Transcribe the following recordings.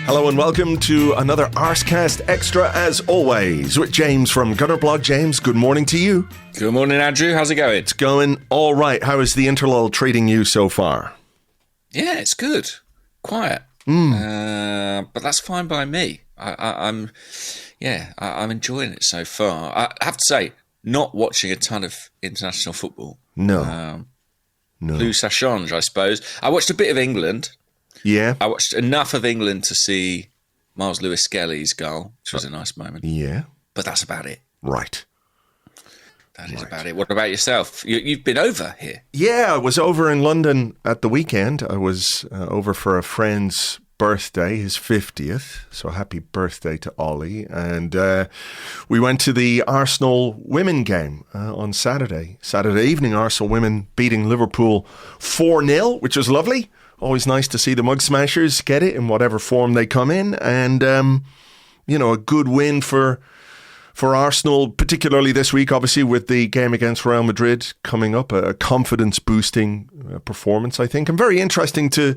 Hello and welcome to another Arsecast Extra, as always, with James from Gunnerblog. James, good morning to you. Good morning, Andrew. How's it going? It's going all right. How is the Interlull treating you so far? Yeah, it's good. Quiet. But that's fine by me. I'm enjoying it so far. I have to say, not watching a ton of international football. No. Plus ça change, I suppose. I watched a bit of England. Yeah. I watched enough of England to see Myles Lewis-Skelly's goal, which was a nice moment. Yeah. But that's about it. Right. That is about it. What about yourself? You've been over here. Yeah, I was over in London at the weekend. I was over for a friend's birthday, his 50th. So happy birthday to Ollie. And we went to the Arsenal women game on Saturday. Saturday evening, Arsenal women beating Liverpool 4-0, which was lovely. Always nice to see the Mug Smashers get it in whatever form they come in. And, a good win for Arsenal, particularly this week, obviously, with the game against Real Madrid coming up. A confidence-boosting performance, I think. And very interesting to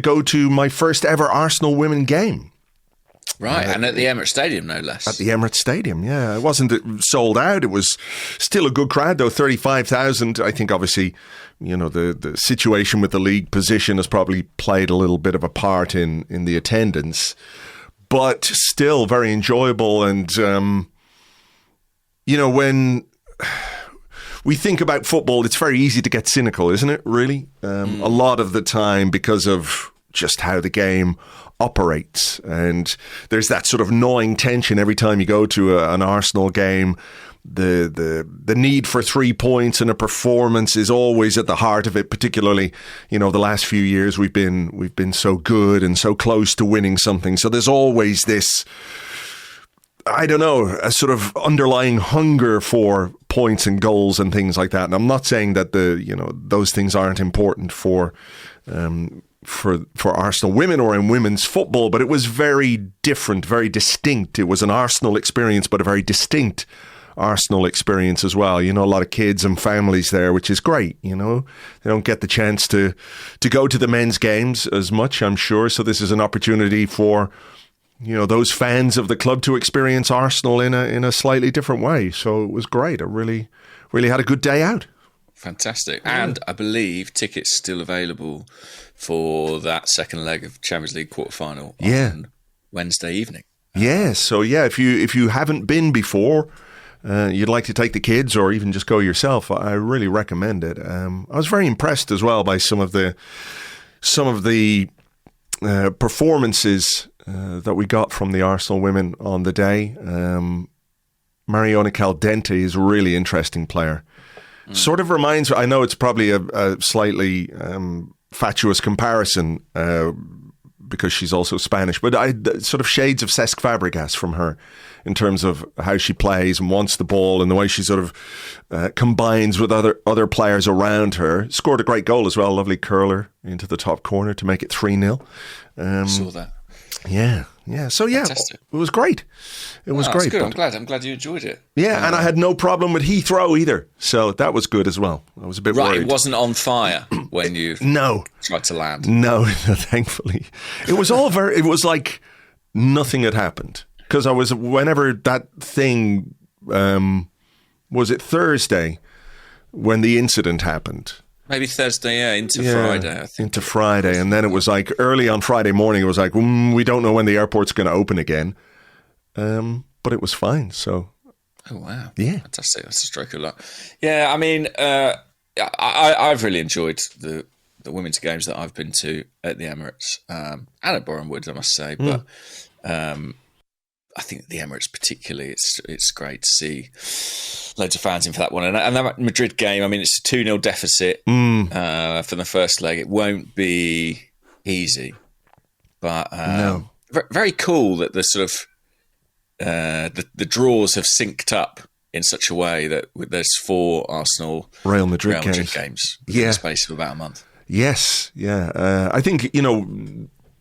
go to my first ever Arsenal women game. Right, and at the Emirates Stadium, no less. At the Emirates Stadium, yeah. It wasn't sold out. It was still a good crowd, though. 35,000. I think, obviously, the situation with the league position has probably played a little bit of a part in the attendance. But still very enjoyable. And, when we think about football, it's very easy to get cynical, isn't it, really? A lot of the time, because of just how the game operates. And there's that sort of gnawing tension every time you go to an Arsenal game. The need for 3 points and a performance is always at the heart of it, particularly, the last few years we've been so good and so close to winning something. So there's always this, I don't know, a sort of underlying hunger for points and goals and things like that. And I'm not saying that those things aren't important for Arsenal women or in women's football, but it was very different, very distinct. It was an Arsenal experience, but a very distinct Arsenal experience as well. A lot of kids and families there, which is great. They don't get the chance to go to the men's games as much, I'm sure. So this is an opportunity for those fans of the club to experience Arsenal in a slightly different way. So it was great. I really, really had a good day out. Fantastic. And I believe tickets still available for that second leg of Champions League quarterfinal on Wednesday evening. So if you haven't been before, you'd like to take the kids or even just go yourself, I really recommend it. I was very impressed as well by some of the performances that we got from the Arsenal women on the day. Mariona Caldente is a really interesting player. Sort of reminds, I know it's probably a slightly fatuous comparison because she's also Spanish, but sort of shades of Cesc Fabregas from her in terms of how she plays and wants the ball and the way she sort of combines with other players around her. Scored a great goal as well, lovely curler into the top corner to make it 3-0. Saw that. Yeah. So Fantastic. It was great. It was great. Good. I'm glad you enjoyed it. Yeah, and I had no problem with Heathrow either. So that was good as well. I was a bit worried. It wasn't on fire when you tried to land. No, thankfully. It was it was like nothing had happened. Because whenever that thing, was it Thursday when the incident happened? Maybe Thursday, into Friday, I think. Into Friday. And then it was like early on Friday morning, it was like, we don't know when the airport's going to open again. But it was fine, so. Oh, wow. Yeah. Fantastic. That's a stroke of luck. Yeah, I mean, I've really enjoyed the women's games that I've been to at the Emirates and at Boreham Wood, I must say. But I think the Emirates particularly, it's great to see loads of fans in for that one. And that Madrid game, I mean, it's a 2-0 deficit for the first leg. It won't be easy. But very cool that the sort of the draws have synced up in such a way that there's 4 Arsenal Real Madrid games in the space of about a month. Yes, yeah. I think,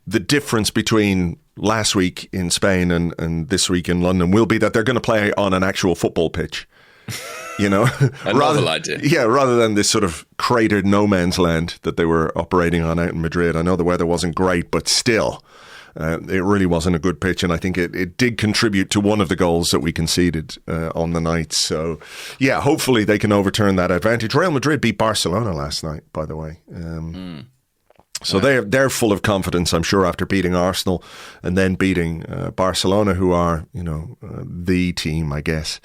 the difference between last week in Spain and this week in London will be that they're going to play on an actual football pitch. A novel idea. Yeah, rather than this sort of cratered no man's land that they were operating on out in Madrid. I know the weather wasn't great, but still, It really wasn't a good pitch, and I think it did contribute to one of the goals that we conceded on the night. So, yeah, hopefully they can overturn that advantage. Real Madrid beat Barcelona last night, by the way. So they're full of confidence, I'm sure, after beating Arsenal and then beating Barcelona, who are, the team, I guess,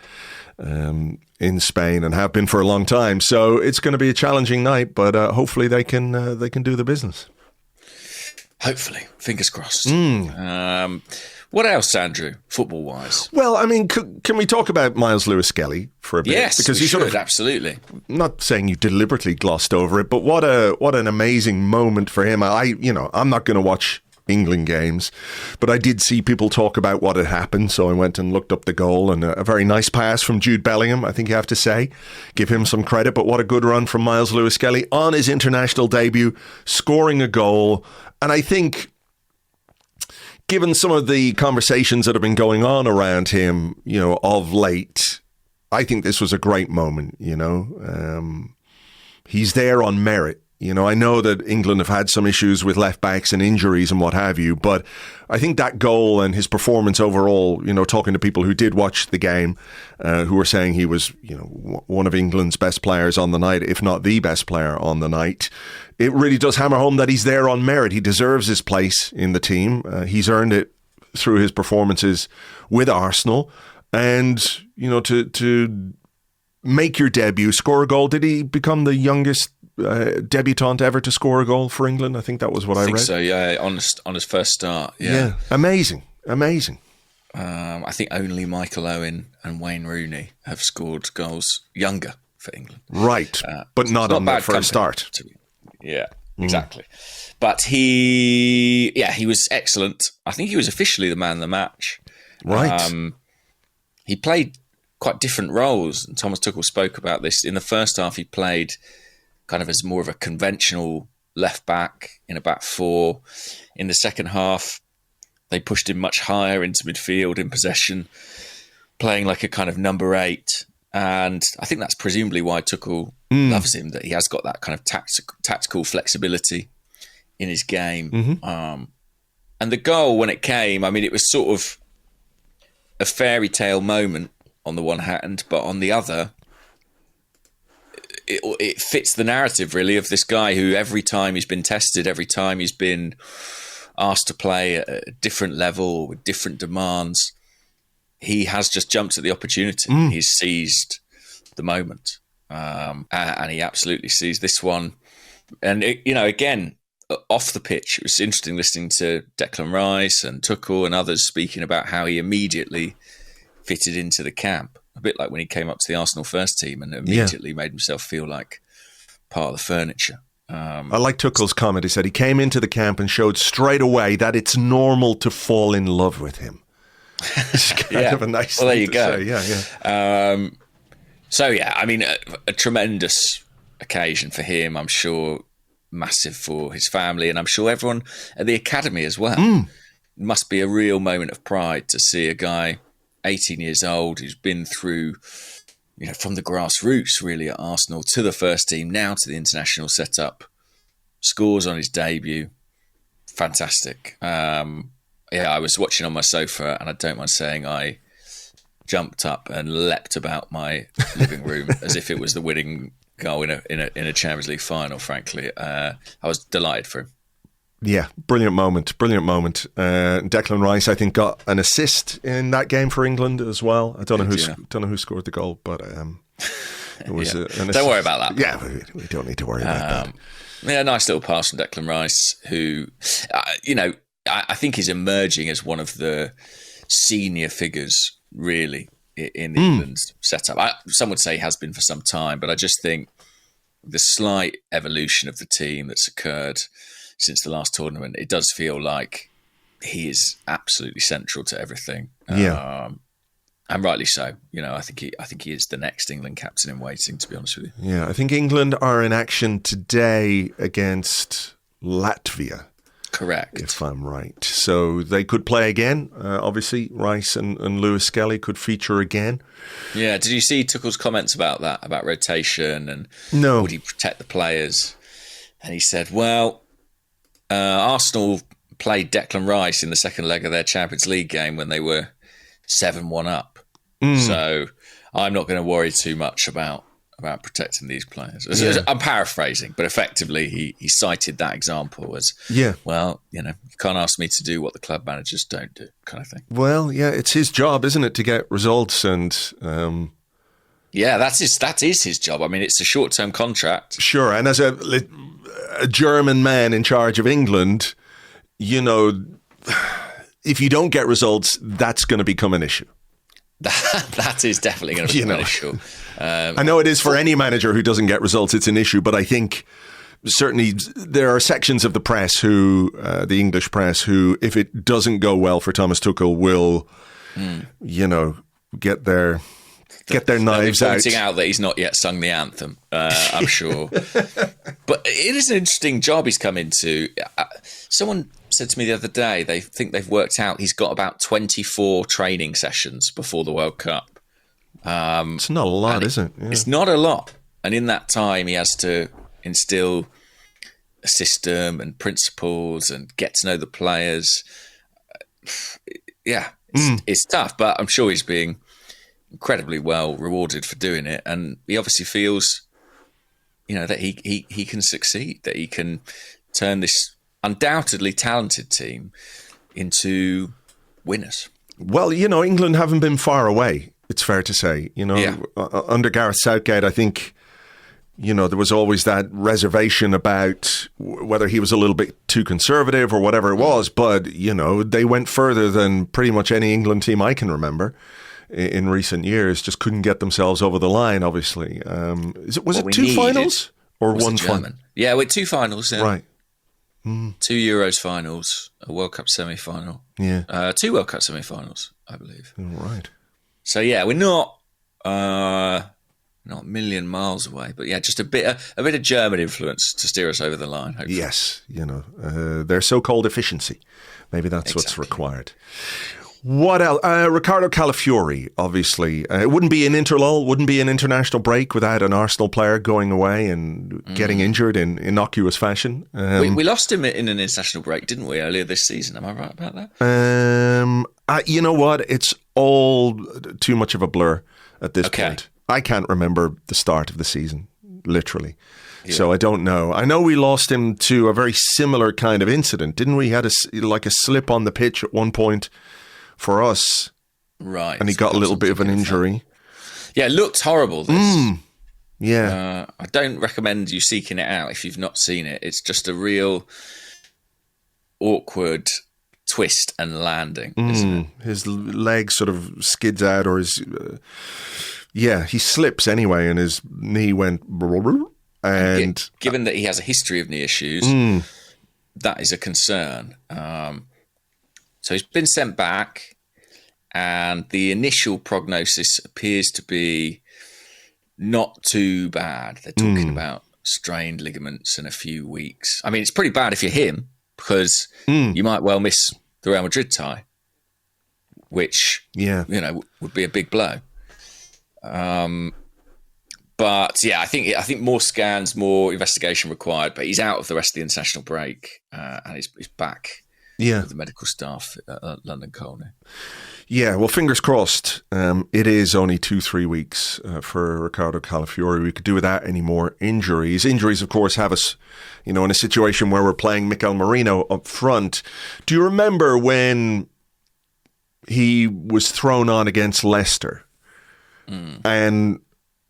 in Spain and have been for a long time. So it's going to be a challenging night, but hopefully they can do the business. Hopefully, fingers crossed. What else, Andrew, football-wise? Well, I mean, can we talk about Myles Lewis-Skelly for a bit? Yes, because we should, absolutely. I'm not saying you deliberately glossed over it, but what an amazing moment for him. I'm not going to watch England games, but I did see people talk about what had happened, so I went and looked up the goal, and a very nice pass from Jude Bellingham, I think you have to say. Give him some credit, but what a good run from Myles Lewis-Skelly on his international debut, scoring a goal. And I think, given some of the conversations that have been going on around him, of late, I think this was a great moment, He's there on merit. I know that England have had some issues with left backs and injuries and what have you, but I think that goal and his performance overall, talking to people who did watch the game, who were saying he was, one of England's best players on the night, if not the best player on the night, it really does hammer home that he's there on merit. He deserves his place in the team. He's earned it through his performances with Arsenal. And, to make your debut, score a goal. Did he become the youngest debutant ever to score a goal for England? I think that was what I read. So, yeah, on his first start. Yeah. Amazing. I think only Michael Owen and Wayne Rooney have scored goals younger for England. Right, but not on that first start. Yeah, exactly. But he was excellent. I think he was officially the man of the match. Right. He played quite different roles, and Thomas Tuchel spoke about this. In the first half, he played kind of as more of a conventional left back in a back four. In the second half, they pushed him much higher into midfield in possession, playing like a kind of number 8. And I think that's presumably why Tuchel loves him, that he has got that kind of tactical flexibility in his game. And the goal, when it came, I mean, it was sort of a fairy tale moment on the one hand, but on the other, it fits the narrative, really, of this guy who every time he's been tested, every time he's been asked to play at a different level with different demands, he has just jumped at the opportunity. He's seized the moment. And he absolutely seized this one. And, again, off the pitch, it was interesting listening to Declan Rice and Tuchel and others speaking about how he immediately fitted into the camp. A bit like when he came up to the Arsenal first team and immediately made himself feel like part of the furniture. I like Tuchel's comment. He said he came into the camp and showed straight away that it's normal to fall in love with him. It's kind of a nice thing there you go. Say. So, I mean, a tremendous occasion for him, I'm sure, massive for his family, and I'm sure everyone at the academy as well. It must be a real moment of pride to see a guy 18 years old who's been through, from the grassroots really at Arsenal to the first team, now to the international setup, scores on his debut. Fantastic. I was watching on my sofa, and I don't mind saying I jumped up and leapt about my living room as if it was the winning goal in a Champions League final. Frankly, I was delighted for him. Yeah, brilliant moment. Declan Rice, I think, got an assist in that game for England as well. I don't know who scored the goal, but it was an assist. Don't worry about that. Yeah, we don't need to worry about that. Yeah, nice little pass from Declan Rice, who, I think is emerging as one of the senior figures, really, in the England setup. Some would say he has been for some time, but I just think the slight evolution of the team that's occurred since the last tournament, it does feel like he is absolutely central to everything. And rightly so. I think he is the next England captain in waiting, to be honest with you. Yeah, I think England are in action today against Latvia. Correct. If I'm right. So they could play again. Obviously, Rice and Lewis-Skelly could feature again. Yeah, did you see Tuchel's comments about that, about rotation and would he protect the players? And he said, well, Arsenal played Declan Rice in the second leg of their Champions League game when they were 7-1 up. So I'm not going to worry too much about protecting these players. I'm paraphrasing, but effectively he cited that example as, well, you can't ask me to do what the club managers don't do, kind of thing. Well, yeah, it's his job, isn't it, to get results and... that is his job. I mean, it's a short-term contract. Sure, and as a German man in charge of England, if you don't get results, that's going to become an issue. That is definitely going to be an issue. I know it is for any manager who doesn't get results, it's an issue, but I think certainly there are sections of the press the English press, who, if it doesn't go well for Thomas Tuchel, will, get their knives out. Pointing out that he's not yet sung the anthem, I'm sure. But it is an interesting job he's come into. Someone said to me the other day, they think they've worked out he's got about 24 training sessions before the World Cup. It's not a lot, is it? Yeah. It's not a lot. And in that time, he has to instill a system and principles and get to know the players. It's tough, but I'm sure he's being incredibly well rewarded for doing it. And he obviously feels, that he can succeed, that he can turn this undoubtedly talented team into winners. Well, England haven't been far away, it's fair to say. Under Gareth Southgate, I think, there was always that reservation about whether he was a little bit too conservative or whatever it was. But, they went further than pretty much any England team I can remember in recent years. Just couldn't get themselves over the line, obviously. Was it two finals or one final? Yeah, with two finals. Yeah. Right. 2 Euros finals, a World Cup semi-final. Yeah. 2 World Cup semi-finals, I believe. All right. So, we're not a million miles away, but just a bit of German influence to steer us over the line, hopefully. Yes, their so-called efficiency. Maybe that's what's required. What else? Riccardo Calafiori, obviously. It wouldn't be an interlull, wouldn't be an international break without an Arsenal player going away and getting injured in innocuous fashion. We lost him in an international break, didn't we, earlier this season? Am I right about that? You know what? It's all too much of a blur at this point. I can't remember the start of the season, literally. Yeah. So I don't know. I know we lost him to a very similar kind of incident, didn't we? He had a slip on the pitch at one point for us. Right. And he got a little bit of an injury. Yeah, it looked horrible, this. Yeah. I don't recommend you seeking it out if you've not seen it. It's just a real awkward twist and landing, isn't it? His leg sort of skids out, or his... he slips anyway, and his knee went... And given that he has a history of knee issues, that is a concern. So he's been sent back, and the initial prognosis appears to be not too bad. They're talking about strained ligaments in a few weeks. I mean, it's pretty bad if you're him, because you might well miss the Real Madrid tie, which would be a big blow. But I think more scans, more investigation required. But he's out of the rest of the international break, and he's back. With the medical staff at London Colney. Yeah, well, fingers crossed. It is only 2-3 weeks for Riccardo Calafiori. We could do without any more injuries. Injuries, of course, have us, in a situation where we're playing Mikel Merino up front. Do you remember when he was thrown on against Leicester? And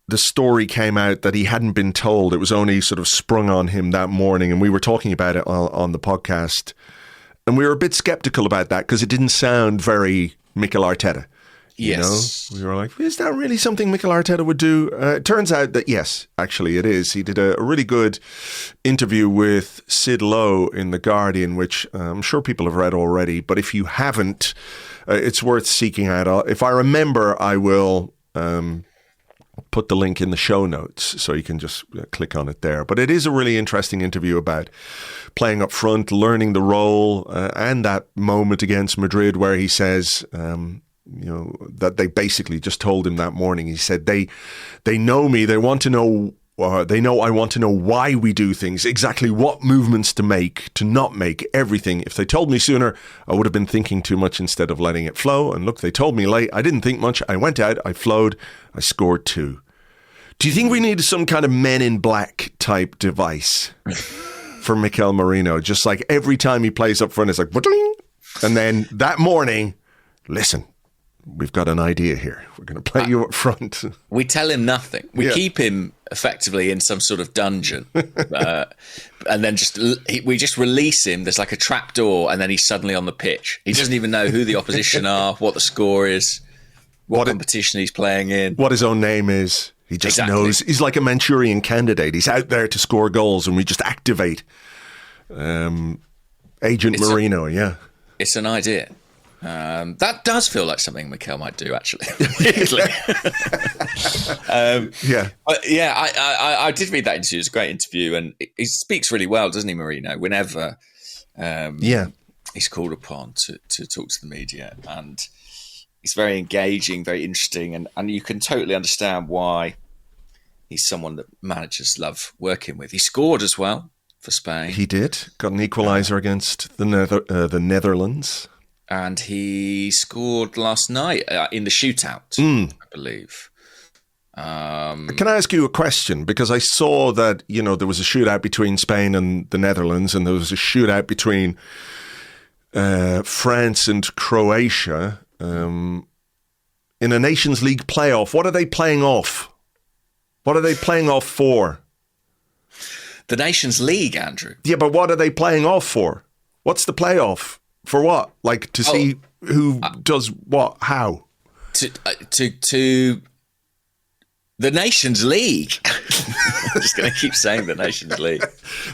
the story came out that he hadn't been told. It was only sort of sprung on him that morning. And we were talking about it on the podcast. And we were a bit skeptical about that because it didn't sound very Mikel Arteta. Yes. We were like, is that really something Mikel Arteta would do? It turns out that, yes, actually it is. He did a really good interview with Sid Lowe in The Guardian, which I'm sure people have read already. But if you haven't, it's worth seeking out. If I remember, I will put the link in the show notes so you can just click on it there. But it is a really interesting interview about playing up front, learning the role, and that moment against Madrid where he says, that they basically just told him that morning. He said, they know me. They want to know They know I want to know why we do things, exactly what movements to make, to not make, everything. If they told me sooner, I would have been thinking too much instead of letting it flow. And look, they told me late. I didn't think much. I went out, I flowed, I scored 2. Do you think we need some kind of Men in Black type device for Mikel Merino? Just like every time he plays up front, it's like, and then that morning, listen, we've got an idea here. We're going to play you up front. We tell him nothing. We keep him effectively in some sort of dungeon. And then we just release him. There's like a trap door, and then he's suddenly on the pitch. He doesn't even know who the opposition are, what the score is, what competition he's playing in, what his own name is. He just knows. He's like a Manchurian candidate. He's out there to score goals, and we just activate Agent Merino. Yeah, it's an idea. That does feel like something Mikel might do, actually. I did read that interview. It's a great interview, and he speaks really well, doesn't he, Merino? Whenever he's called upon to talk to the media, and he's very engaging, very interesting, and you can totally understand why he's someone that managers love working with. He scored as well for Spain. He did. Got an equaliser against the Netherlands. And he scored last night in the shootout, I believe. Can I ask you a question? Because I saw that, there was a shootout between Spain and the Netherlands, and there was a shootout between France and Croatia in a Nations League playoff. What are they playing off? What are they playing off for? The Nations League, Andrew. Yeah, but what are they playing off for? What's the playoff? For what? Like to see who does what? How? To the Nations League. I'm just going to keep saying the Nations League.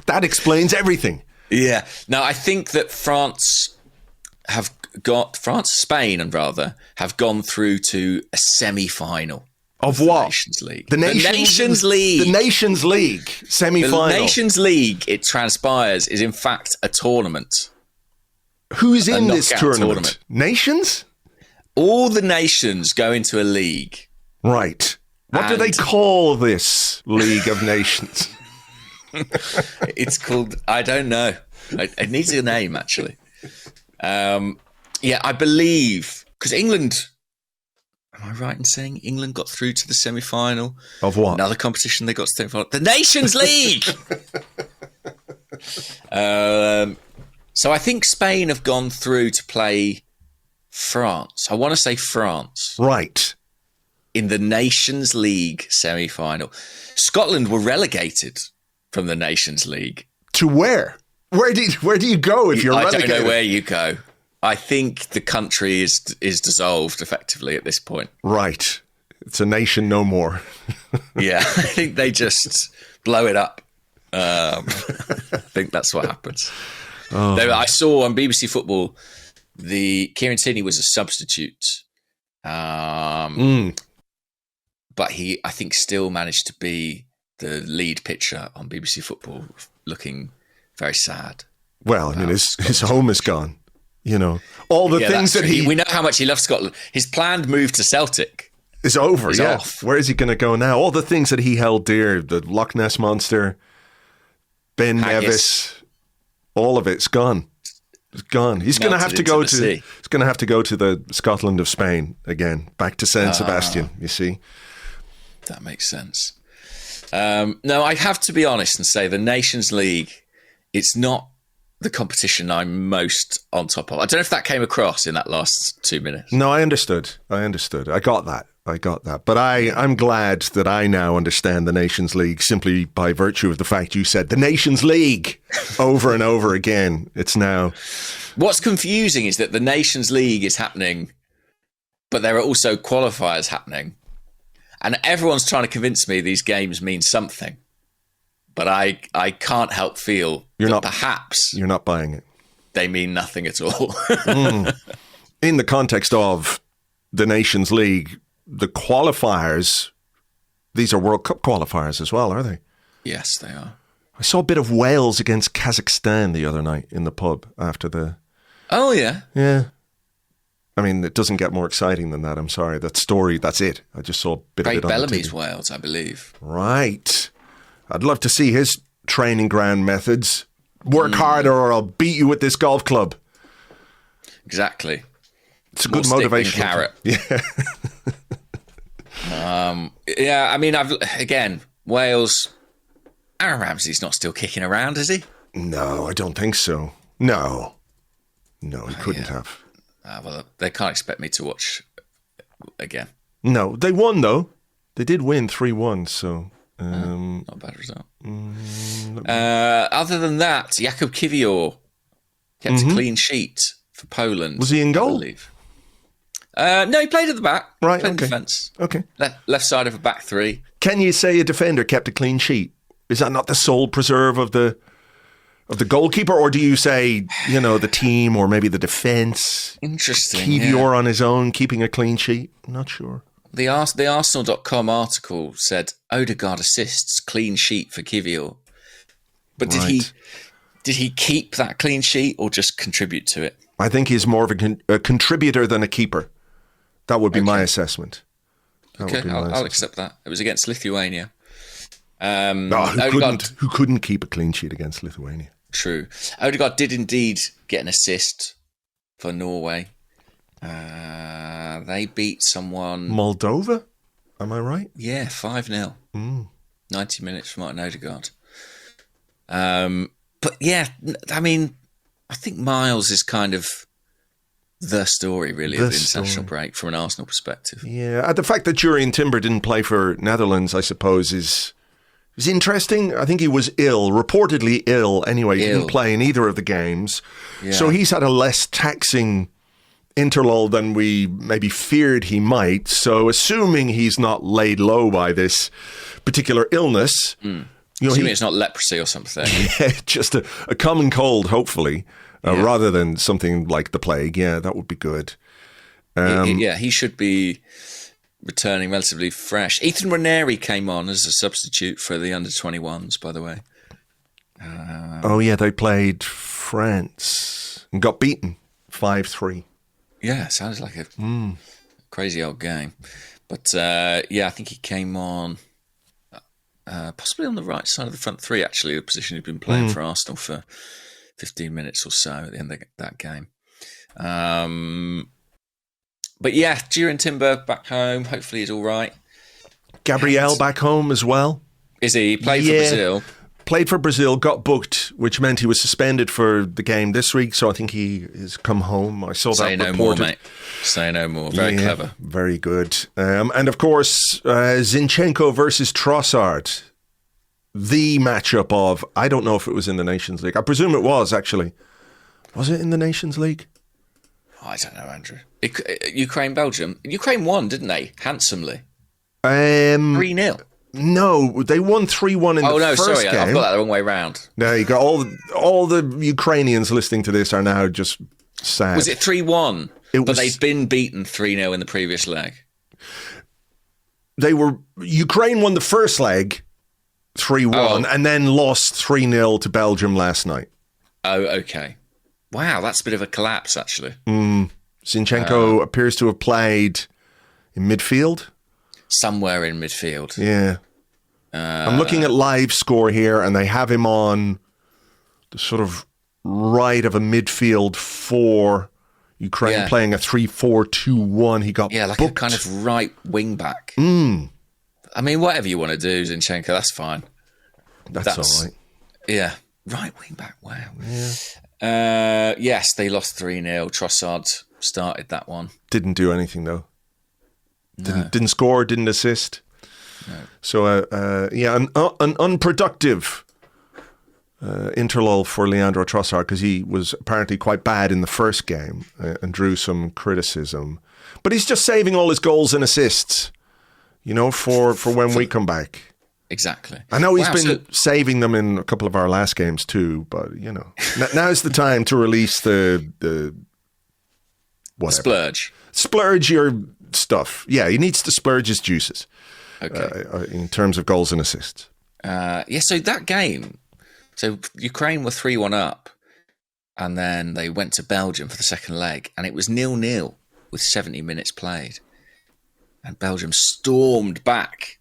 That explains everything. Yeah. Now, I think that Spain have gone through to a semi-final. Of what? The Nations League. The Nations League. The Nations League semi-final. The Nations League, it transpires, is in fact a tournament. Who's in this tournament? Nations? All the nations go into a league. Right. What do they call this League of Nations? It's called, I don't know. It needs a name, actually. I believe, because England, am I right in saying England got through to the semi-final? Of what? Another competition they got to the semi-final. The Nations League! So I think Spain have gone through to play France. I want to say France. Right. In the Nations League semi-final. Scotland were relegated from the Nations League. To where? Where do you go if you're relegated? I don't know where you go. I think the country is dissolved effectively at this point. Right. It's a nation no more. Yeah, I think they just blow it up. I think that's what happens. Oh. I saw on BBC Football, Kieran Tierney was a substitute, but he, I think, still managed to be the lead pitcher on BBC Football, looking very sad. Well, I mean, his home is gone. All the things that we know how much he loves Scotland. His planned move to Celtic is over. Is off. Where is he going to go now? All the things that he held dear, the Loch Ness Monster, Ben Nevis. All of it's gone. It's gone. He's going to have to go to. He's going to have to go to the Scotland of Spain again, back to San Sebastian. You see, that makes sense. No, I have to be honest and say the Nations League. It's not the competition I'm most on top of. I don't know if that came across in that last 2 minutes. No, I understood. I got that. But I'm glad that I now understand the Nations League simply by virtue of the fact you said the Nations League over and over again. It's now. What's confusing is that the Nations League is happening, but there are also qualifiers happening. And everyone's trying to convince me these games mean something. But I can't help feel perhaps you're not buying it. They mean nothing at all. In the context of the Nations League, the qualifiers, these are World Cup qualifiers as well, are they? Yes, they are. I saw a bit of Wales against Kazakhstan the other night in the pub after the... Oh, yeah? Yeah. I mean, it doesn't get more exciting than that. I'm sorry. That story, that's it. I just saw a bit of it on Bellamy's the TV. Wales, I believe. Right. I'd love to see his training ground methods. Work harder or I'll beat you with this golf club. Exactly. It's a good motivation. Carrot. Yeah. Yeah, I mean, Wales, Aaron Ramsey's not still kicking around, is he? No, I don't think so. No, he couldn't have. Well, they can't expect me to watch again. No, they won, though. They did win 3-1, so... not a bad result. Other than that, Jakub Kiwior kept a clean sheet for Poland. Was he in goal? I believe. No, he played at the back. Right, played in okay. defence. Okay. Left side of a back three. Can you say a defender kept a clean sheet? Is that not the sole preserve of the goalkeeper, or do you say, the team or maybe the defence? Interesting. Kiwior on his own keeping a clean sheet? I'm not sure. The Arsenal.com article said Odegaard assists, clean sheet for Kiwior. But did he keep that clean sheet or just contribute to it? I think he's more of a contributor than a keeper. That would be my assessment. I'll accept that. It was against Lithuania. Who couldn't keep a clean sheet against Lithuania? True. Odegaard did indeed get an assist for Norway. They beat someone... Moldova? Am I right? Yeah, 5-0. 90 minutes from Martin Odegaard. But yeah, I mean, I think Myles is kind of the story, really, of the international break from an Arsenal perspective. Yeah, the fact that Jurriën Timber didn't play for Netherlands, I suppose, is interesting. I think he was reportedly ill anyway. He didn't play in either of the games. Yeah. So he's had a less taxing interlull than we maybe feared he might. So assuming he's not laid low by this particular illness... Assuming it's not leprosy or something. Yeah, just a common cold, hopefully, rather than something like the plague. Yeah, that would be good. He should be returning relatively fresh. Ethan Ranieri came on as a substitute for the under-21s, by the way. They played France and got beaten 5-3. Yeah, sounds like a crazy old game. But, I think he came on... possibly on the right side of the front three, actually, the position he'd been playing for Arsenal for 15 minutes or so at the end of that game. But yeah, Jurriën Timber back home. Hopefully he's all right. Gabrielle back home as well. Is he? He played for Brazil. Played for Brazil, got booked, which meant he was suspended for the game this week, so I think he has come home. I saw that reported. Say no more, mate. Say no more. Very clever. Very good. And of course, Zinchenko versus Trossard. The matchup of, I don't know if it was in the Nations League. I presume it was, actually. Was it in the Nations League? I don't know, Andrew. Ukraine-Belgium. Ukraine won, didn't they? Handsomely. 3-0. No, they won 3-1 in the first game. I've got that the wrong way round. No, you got all the Ukrainians listening to this are now just sad. Was it 3-1? But they'd been beaten 3-0 in the previous leg. Ukraine won the first leg 3-1 and then lost 3-0 to Belgium last night. Oh, okay. Wow, that's a bit of a collapse, actually. Zinchenko appears to have played in midfield. Somewhere in midfield. Yeah. I'm looking at live score here, and they have him on the sort of right of a midfield for Ukraine, playing a 3-4-2-1. He got like booked. A kind of right wing back. I mean, whatever you want to do, Zinchenko, that's fine. That's all right. Yeah. Right wing back, wow. Yeah. Yes, they lost 3-0. Trossard started that one. Didn't do anything, though. Didn't score, didn't assist. No. So, an unproductive interlull for Leandro Trossard, because he was apparently quite bad in the first game and drew some criticism. But he's just saving all his goals and assists, for when we come back. Exactly. I know he's been saving them in a couple of our last games too, but, now's the time to release the whatever. Splurge your stuff. Yeah, he needs to splurge his juices. Okay. In terms of goals and assists. So that game, Ukraine were 3-1 up, and then they went to Belgium for the second leg, and it was 0-0 with 70 minutes played. And Belgium stormed back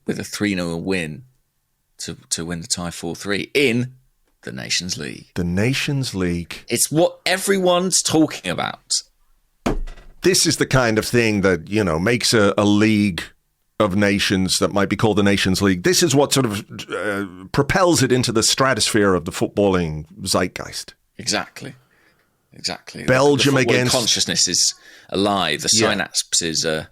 with a 3-0 win to win the tie 4-3 in the Nations League. The Nations League. It's what everyone's talking about. This is the kind of thing that, makes a league of nations that might be called the Nations League. This is what sort of propels it into the stratosphere of the footballing zeitgeist. Exactly. Belgium the against... consciousness is alive. The synapses are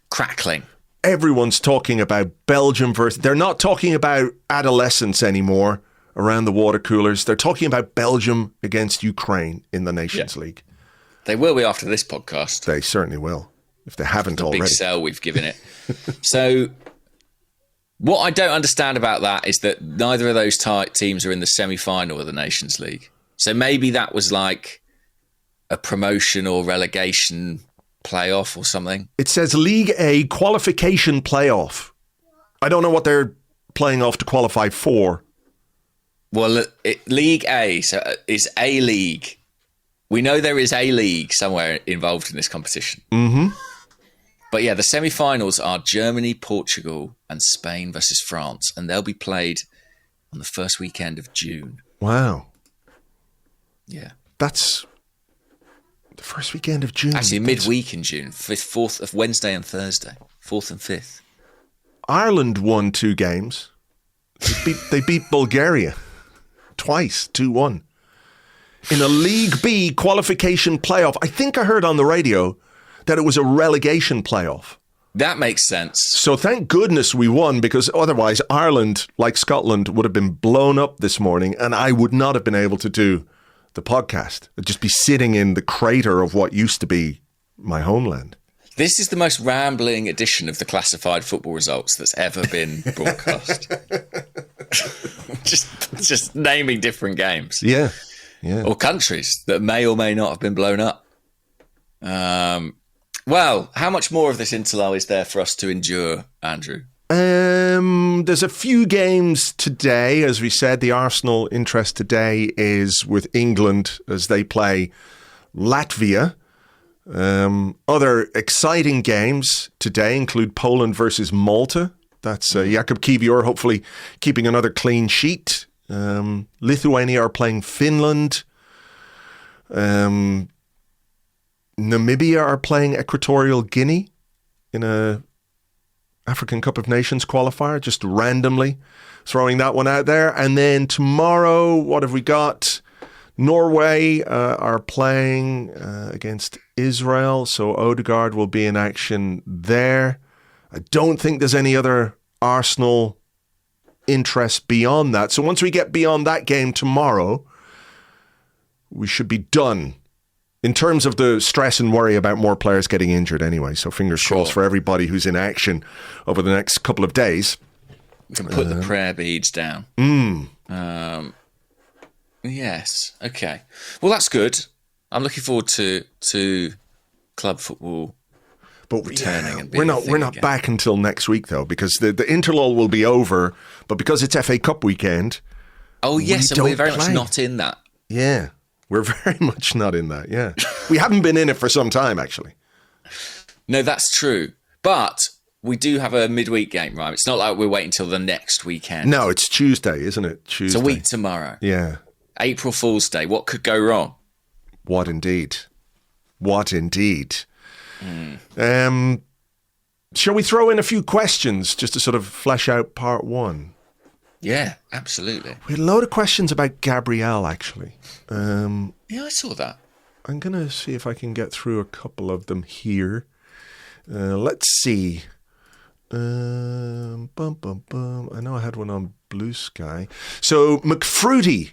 crackling. Everyone's talking about Belgium versus... They're not talking about adolescents anymore around the water coolers. They're talking about Belgium against Ukraine in the Nations League. They will be after this podcast. They certainly will, if they haven't already. Big sell we've given it. So what I don't understand about that is that neither of those teams are in the semi-final of the Nations League. So maybe that was like a promotion or relegation playoff or something. It says League A qualification playoff. I don't know what they're playing off to qualify for. Well, League A is a league. We know there is a league somewhere involved in this competition. Mm-hmm. But yeah, the semi-finals are Germany, Portugal, and Spain versus France, and they'll be played on the first weekend of June. Wow. Yeah. That's the first weekend of June. Actually, midweek in June, 4th of Wednesday and Thursday, 4th and 5th. Ireland won 2 games. They beat Bulgaria twice, 2-1. In a League B qualification playoff. I think I heard on the radio that it was a relegation playoff. That makes sense. So thank goodness we won, because otherwise Ireland, like Scotland, would have been blown up this morning and I would not have been able to do the podcast. I'd just be sitting in the crater of what used to be my homeland. This is the most rambling edition of the classified football results that's ever been broadcast. just naming different games. Yeah. Yeah. Or countries that may or may not have been blown up. Well, how much more of this interlull is there for us to endure, Andrew? There's a few games today. As we said, the Arsenal interest today is with England as they play Latvia. Other exciting games today include Poland versus Malta. That's Jakub Kiwior hopefully keeping another clean sheet. Lithuania are playing Finland. Namibia are playing Equatorial Guinea in a African Cup of Nations qualifier, just randomly throwing that one out there. And then tomorrow, what have we got? Norway are playing against Israel, so Odegaard will be in action there. I don't think there's any other Arsenal interest beyond that. So once we get beyond that game tomorrow, we should be done in terms of the stress and worry about more players getting injured anyway. So fingers crossed for everybody who's in action over the next couple of days. We can put the prayer beads down. Yes. Okay. Well, that's good. I'm looking forward to club football. But returning and we're not back until next week though, because the interlull will be over. But because it's FA Cup weekend, yes, and we're very much not in that. Yeah, we're very much not in that. Yeah, we haven't been in it for some time actually. No, that's true. But we do have a midweek game, right? It's not like we're waiting till the next weekend. No, it's Tuesday, isn't it? Tuesday. It's a week tomorrow. Yeah. April Fool's Day. What could go wrong? What indeed? What indeed? Shall we throw in a few questions just to sort of flesh out part one? Yeah, absolutely. We had a load of questions about Gabrielle, actually. Yeah, I saw that. I'm going to see if I can get through a couple of them here. Let's see. I know I had one on Blue Sky. So McFruity,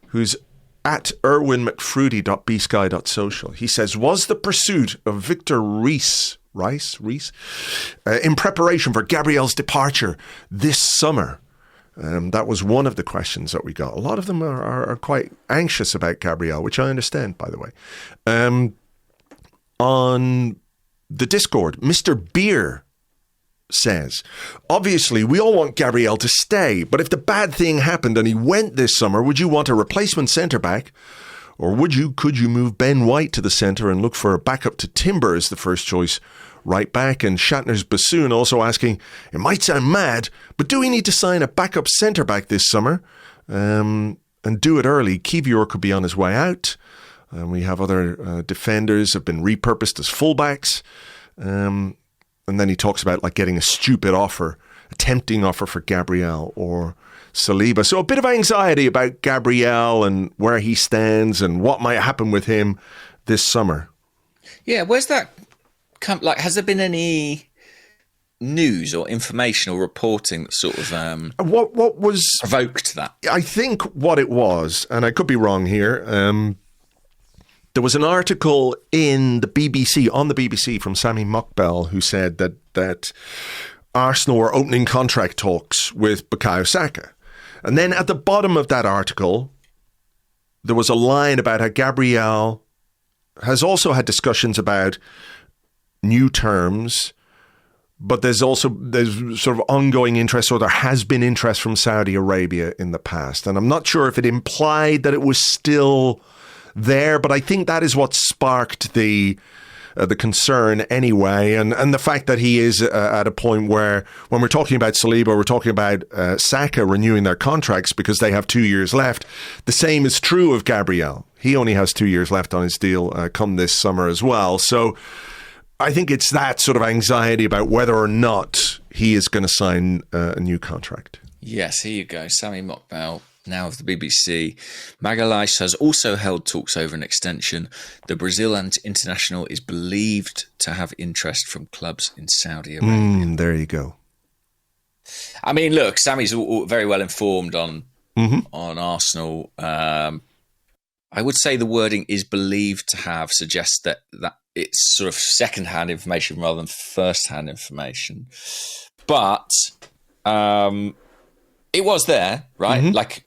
who's at irwinmcfruity.bsky.social. He says, was the pursuit of Victor Reese in preparation for Gabrielle's departure this summer? That was one of the questions that we got. A lot of them are quite anxious about Gabrielle, which I understand, by the way. On the Discord, Mr. Beer says, obviously we all want Gabrielle to stay, but if the bad thing happened and he went this summer, would you want a replacement centre-back, Or could you move Ben White to the centre and look for a backup to Timber as the first choice right back? And Shatner's bassoon also asking, it might sound mad, but do we need to sign a backup centre back this summer? And do it early. Kivior could be on his way out. We have other defenders have been repurposed as fullbacks. And then he talks about like getting a stupid offer, a tempting offer for Gabriel or Saliba. So a bit of anxiety about Gabriel and where he stands and what might happen with him this summer. Yeah, where's that come? Like, has there been any news or information or reporting that sort of what was provoked that? I think what it was, and I could be wrong here. There was an article in the BBC, on the BBC, from Sami Mokbel, who said that Arsenal were opening contract talks with Bukayo Saka. And then at the bottom of that article, there was a line about how Gabrielle has also had discussions about new terms, but there's sort of ongoing interest, or there has been interest from Saudi Arabia in the past. And I'm not sure if it implied that it was still there, but I think that is what sparked the concern anyway, and the fact that he is at a point where, when we're talking about Saliba, we're talking about Saka renewing their contracts because they have 2 years left. The same is true of Gabriel. He only has 2 years left on his deal come this summer as well. So I think it's that sort of anxiety about whether or not he is going to sign a new contract. Yes, here you go. Sami Mokbel, now of the BBC. Magalhaes has also held talks over an extension. The Brazil international is believed to have interest from clubs in Saudi Arabia. There you go. I mean, look, Sammy's very well informed on Arsenal. I would say the wording is believed to have suggests that it's sort of second-hand information rather than first-hand information. But it was there, right? Like,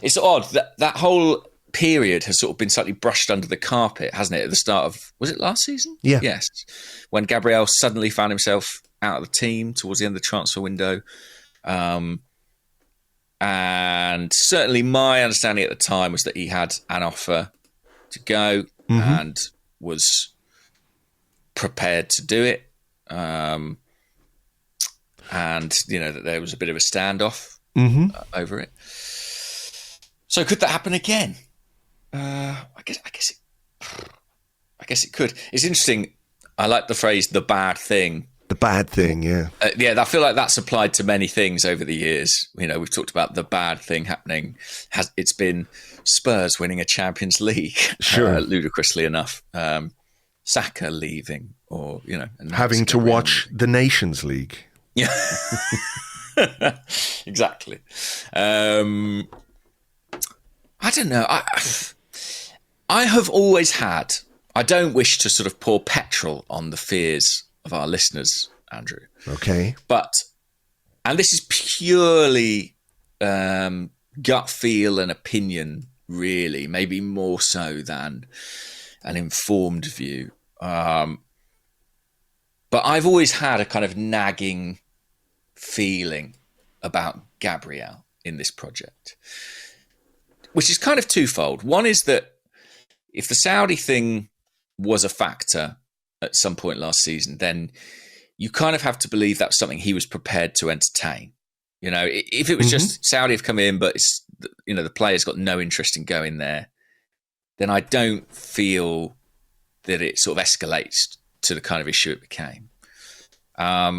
it's odd that whole period has sort of been slightly brushed under the carpet, hasn't it? At the start of, was it last season? Yeah. Yes. When Gabriel suddenly found himself out of the team towards the end of the transfer window. And certainly my understanding at the time was that he had an offer to go and was prepared to do it. And, that there was a bit of a standoff over it. So could that happen again? I guess it could. It's interesting. I like the phrase "the bad thing." The bad thing, yeah. I feel like that's applied to many things over the years. We've talked about the bad thing happening. It's been Spurs winning a Champions League, sure, ludicrously enough. Saka leaving, or and having to watch the Nations League. Yeah, exactly. I don't know. I have always had. I don't wish to sort of pour petrol on the fears of our listeners, Andrew. Okay. And this is purely gut feel and opinion, really, maybe more so than an informed view. But I've always had a kind of nagging feeling about Gabrielle in this project, which is kind of twofold. One is that if the Saudi thing was a factor at some point last season, then you kind of have to believe that's something he was prepared to entertain. If it was just Saudi have come in, but it's, the player's got no interest in going there, then I don't feel that it sort of escalates to the kind of issue it became.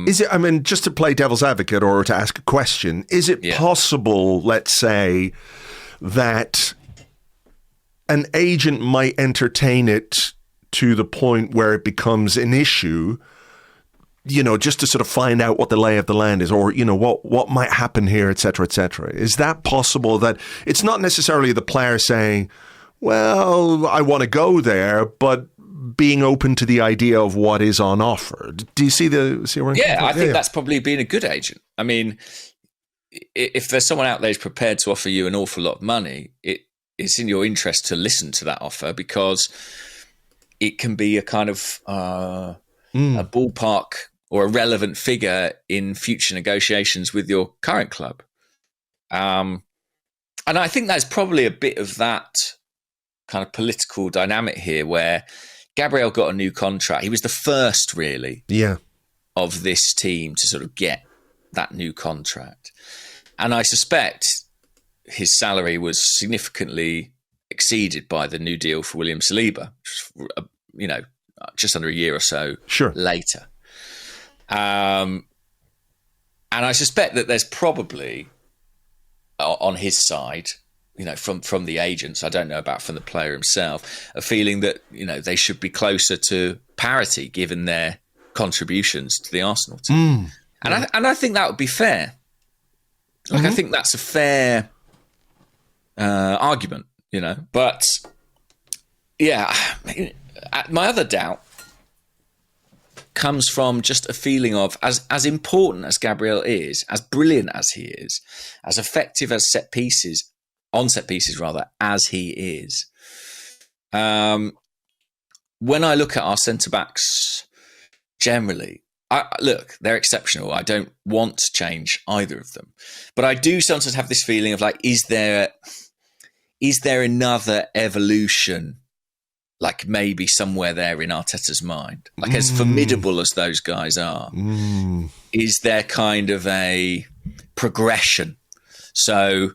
Is it, just to play devil's advocate or to ask a question, is it possible, let's say, that an agent might entertain it to the point where it becomes an issue, just to sort of find out what the lay of the land is, or, what might happen here, et cetera, et cetera? Is that possible, that it's not necessarily the player saying, well, I want to go there, but being open to the idea of what is on offer? Do you see where I'm I think that's probably being a good agent. I mean, if there's someone out there who's prepared to offer you an awful lot of money, it's in your interest to listen to that offer, because it can be a kind of a ballpark or a relevant figure in future negotiations with your current club. And I think that's probably a bit of that kind of political dynamic here where Gabriel got a new contract. He was the first, really, of this team to sort of get that new contract. And I suspect his salary was significantly exceeded by the new deal for William Saliba, just under a year or so later. And I suspect that there's probably, on his side, from the agents, I don't know about from the player himself, a feeling that, they should be closer to parity given their contributions to the Arsenal team. And I think that would be fair. Like, I think that's a fair argument, But, my other doubt comes from just a feeling of, as important as Gabriel is, as brilliant as he is, as effective as on set pieces as he is. When I look at our centre-backs generally, look, they're exceptional. I don't want to change either of them. But I do sometimes have this feeling of, like, is there another evolution, like maybe somewhere there in Arteta's mind? Like, as formidable as those guys are, is there kind of a progression? So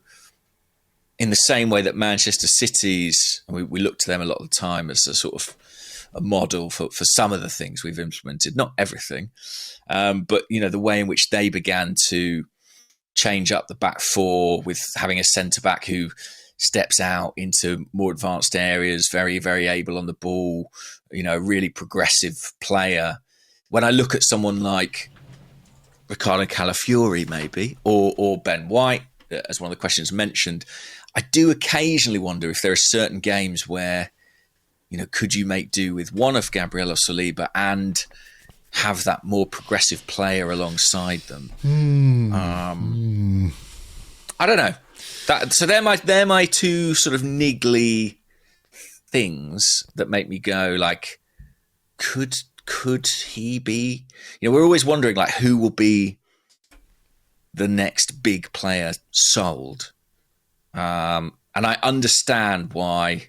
in the same way that Manchester City's, we look to them a lot of the time as a sort of a model for some of the things we've implemented, not everything, but the way in which they began to change up the back four with having a centre back who steps out into more advanced areas, very, very able on the ball, a really progressive player. When I look at someone like Riccardo Calafiori, maybe, or Ben White, as one of the questions mentioned, I do occasionally wonder if there are certain games where, could you make do with one of Gabriel or Saliba and have that more progressive player alongside them? I don't know. So they're my two sort of niggly things that make me go, like, could he be? We're always wondering, like, who will be the next big player sold. And I understand why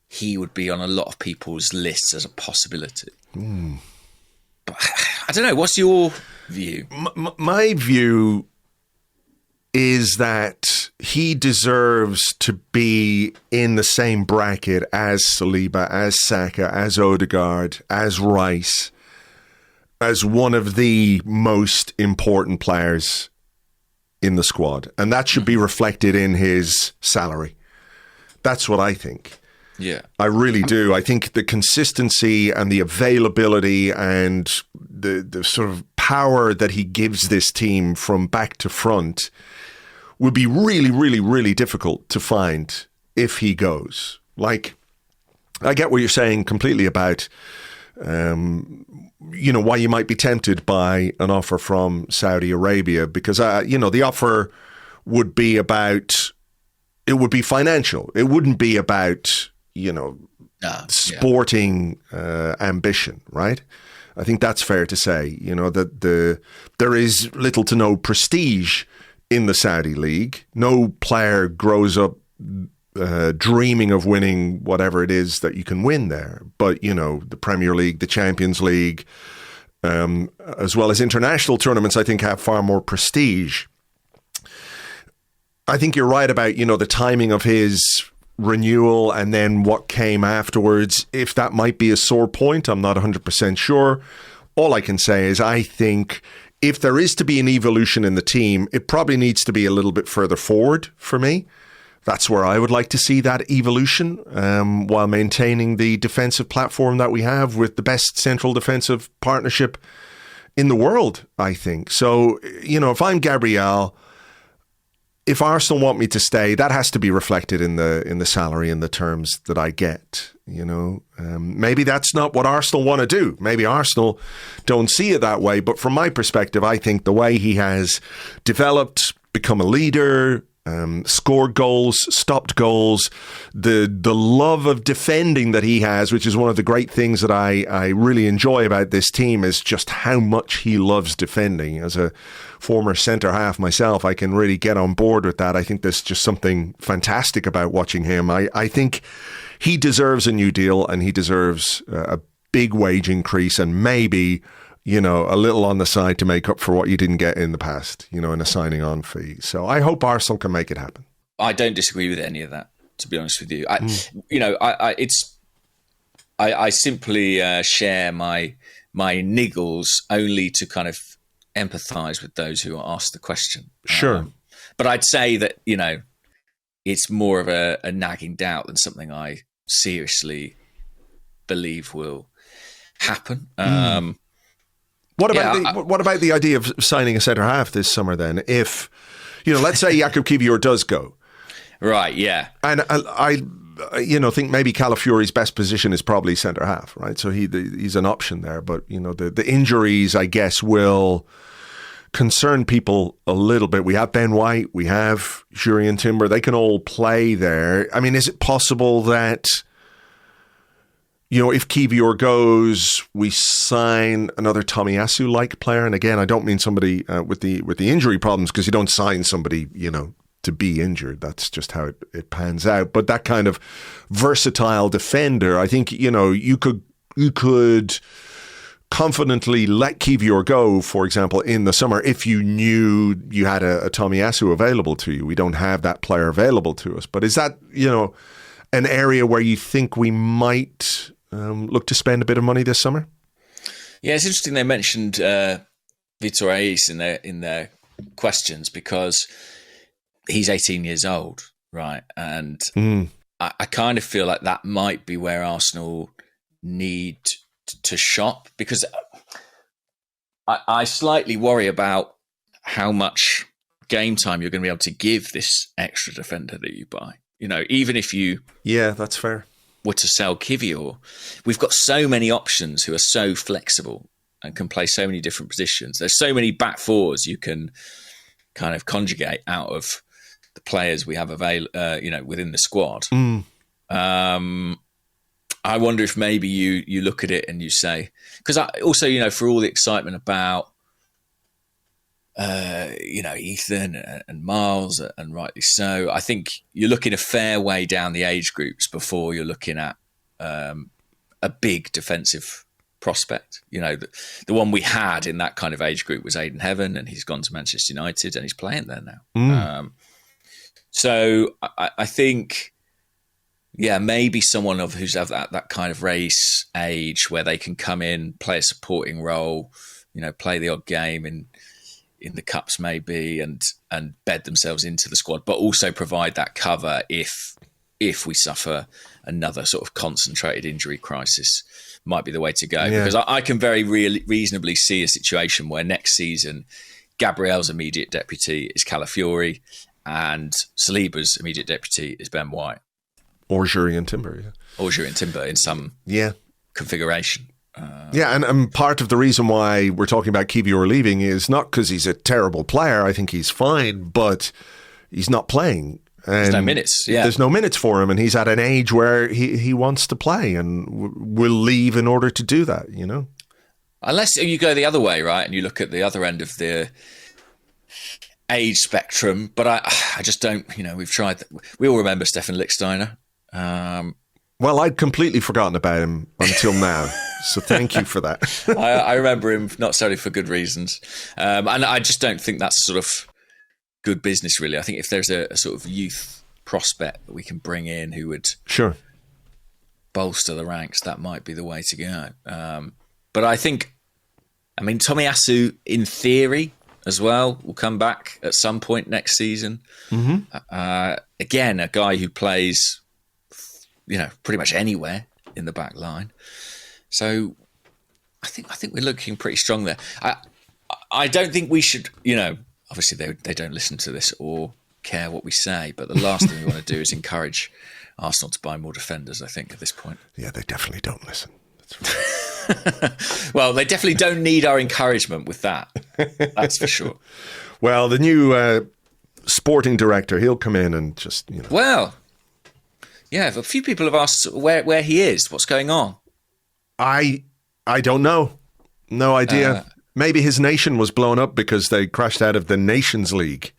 he would be on a lot of people's lists as a possibility. But I don't know. What's your view? My view is that he deserves to be in the same bracket as Saliba, as Saka, as Odegaard, as Rice, as one of the most important players in the squad. And that should be reflected in his salary. That's what I think. Yeah. I really do. I think the consistency and the availability and the sort of power that he gives this team from back to front would be really, really, really difficult to find if he goes. Like, I get what you're saying completely about, why you might be tempted by an offer from Saudi Arabia, because, the offer would be financial. It wouldn't be about, sporting ambition, right? I think that's fair to say, that there is little to no prestige in the Saudi league. No player grows up dreaming of winning whatever it is that you can win there. But, the Premier League, the Champions League, as well as international tournaments, I think have far more prestige. I think you're right about, the timing of his renewal and then what came afterwards. If that might be a sore point, I'm not 100% sure. All I can say is I think if there is to be an evolution in the team, it probably needs to be a little bit further forward for me. That's where I would like to see that evolution, while maintaining the defensive platform that we have with the best central defensive partnership in the world, I think. So, if I'm Gabrielle, if Arsenal want me to stay, that has to be reflected in the salary and the terms that I get. Maybe that's not what Arsenal want to do. Maybe Arsenal don't see it that way. But from my perspective, I think the way he has developed, become a leader, scored goals, stopped goals, the love of defending that he has, which is one of the great things that I really enjoy about this team, is just how much he loves defending. As a former centre-half myself, I can really get on board with that. I think there's just something fantastic about watching him. I think he deserves a new deal, and he deserves a big wage increase, and maybe, you know, a little on the side to make up for what you didn't get in the past, you know, in a signing on fee. So I hope Arsenal can make it happen. I don't disagree with any of that, to be honest with you. I simply share my niggles only to kind of empathise with those who are asked the question. Sure. But I'd say that, you know, it's more of a nagging doubt than something I seriously believe will happen. What about the idea of signing a centre half this summer then? If, you know, let's say Jakub Kiwior does go. Right, yeah. And I think maybe Calafiori's best position is probably centre half, right? So he's an option there. But, you know, the injuries, I guess, will concern people a little bit. We have Ben White, we have Jurrien Timber. They can all play there. I mean, is it possible that, you know, if Kiwior goes, we sign another Tomiyasu-like player? And again, I don't mean somebody with the injury problems, because you don't sign somebody, you know, to be injured. That's just how it pans out. But that kind of versatile defender, I think, you know, you could confidently let Kiwior go, for example, in the summer, if you knew you had a Tomiyasu available to you. We don't have that player available to us. But is that, you know, an area where you think we might look to spend a bit of money this summer? Yeah, it's interesting they mentioned Vitor Ais in their questions, because he's 18 years old, right? And I kind of feel like that might be where Arsenal need to shop, because I slightly worry about how much game time you're going to be able to give this extra defender that you buy. You know, even if you... Yeah, that's fair. ...were to sell Kiwior, we've got so many options who are so flexible and can play so many different positions. There's so many back fours you can kind of conjugate out of the players we have within the squad. I wonder if maybe you look at it and you say, because also, you know, for all the excitement about, you know, Ethan and Myles, and rightly so, I think you're looking a fair way down the age groups before you're looking at a big defensive prospect. You know, the one we had in that kind of age group was Aidan Heaven, and he's gone to Manchester United and he's playing there now. So I think... Yeah, maybe someone who's of that kind of race age where they can come in, play a supporting role, you know, play the odd game in the cups maybe, and bed themselves into the squad, but also provide that cover if we suffer another sort of concentrated injury crisis, might be the way to go. Yeah. Because I can very reasonably see a situation where next season Gabrielle's immediate deputy is Calafiori and Saliba's immediate deputy is Ben White. Or Jurrien Timber, yeah. Or Jurrien Timber in some configuration. And part of the reason why we're talking about Kiwior leaving is not because he's a terrible player. I think he's fine, but he's not playing. And there's no minutes, yeah. There's no minutes for him, and he's at an age where he wants to play and will leave in order to do that, you know? Unless you go the other way, right, and you look at the other end of the age spectrum. But I just don't, you know, we've tried. We all remember Stefan Lichtsteiner. Well, I'd completely forgotten about him until now, so thank you for that. I remember him, not necessarily for good reasons, and I just don't think that's sort of good business, really. I think if there's a sort of youth prospect that we can bring in who would bolster the ranks, that might be the way to go. But I think, I mean, Tomiyasu, in theory, as well, will come back at some point next season. Again, a guy who plays, you know, pretty much anywhere in the back line. So I think we're looking pretty strong there. I don't think we should, you know, obviously they don't listen to this or care what we say, but the last thing we want to do is encourage Arsenal to buy more defenders, I think, at this point. Yeah, they definitely don't listen. That's right. Well, they definitely don't need our encouragement with that. That's for sure. Well, the new sporting director, he'll come in and just, you know. Well, yeah, a few people have asked where he is, what's going on. I don't know. No idea. Maybe his nation was blown up because they crashed out of the Nations League.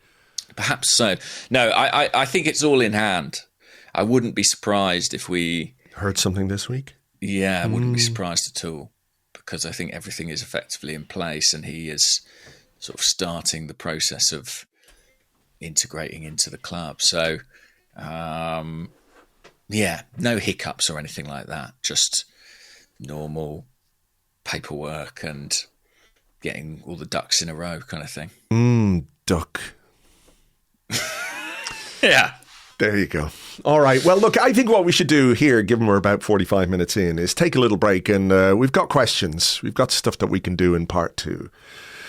Perhaps so. No, I think it's all in hand. I wouldn't be surprised if we heard something this week. Yeah, I wouldn't be surprised at all, because I think everything is effectively in place, and he is sort of starting the process of integrating into the club. So, yeah, no hiccups or anything like that. Just normal paperwork and getting all the ducks in a row kind of thing. Duck. Yeah. There you go. All right. Well, look, I think what we should do here, given we're about 45 minutes in, is take a little break, and we've got questions. We've got stuff that we can do in part 2.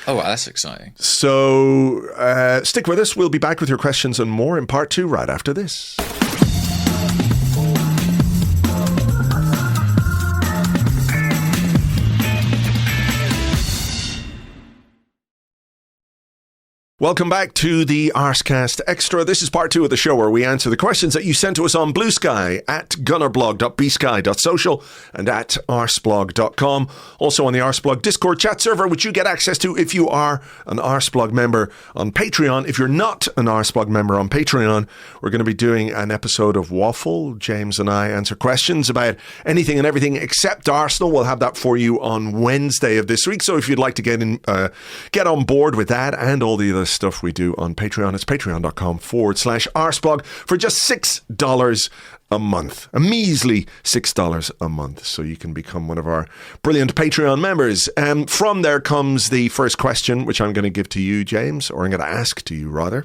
Oh, wow, that's exciting. So stick with us. We'll be back with your questions and more in part 2 right after this. Welcome back to the Arsecast Extra. This is part 2 of the show where we answer the questions that you sent to us on Blue Sky at gunnerblog.bsky.social and at arseblog.com. Also on the Arseblog Discord chat server, which you get access to if you are an Arseblog member on Patreon. If you're not an Arseblog member on Patreon, we're going to be doing an episode of Waffle. James and I answer questions about anything and everything except Arsenal. We'll have that for you on Wednesday of this week. So if you'd like to get on board with that and all the other stuff we do on Patreon, it's patreon.com/Arseblog for just $6 a month. A measly $6 a month. So you can become one of our brilliant Patreon members. From there comes the first question, which I'm going to give to you, James, or I'm going to ask to you, rather.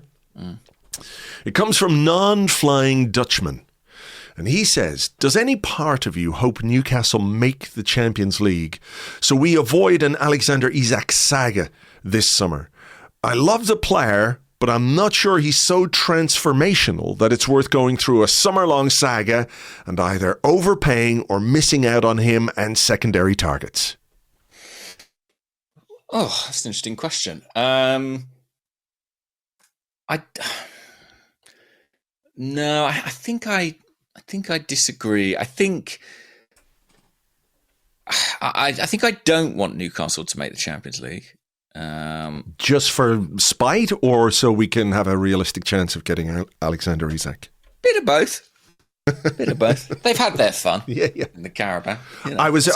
It comes from Non-Flying Dutchman. And he says, does any part of you hope Newcastle make the Champions League so we avoid an Alexander Isak saga this summer? I love the player, but I'm not sure he's so transformational that it's worth going through a summer-long saga and either overpaying or missing out on him and secondary targets. Oh, that's an interesting question. I think I disagree. I think I don't want Newcastle to make the Champions League. Just for spite, or so we can have a realistic chance of getting Alexander Isak? Bit of both. They've had their fun. Yeah. In the Carabao. I was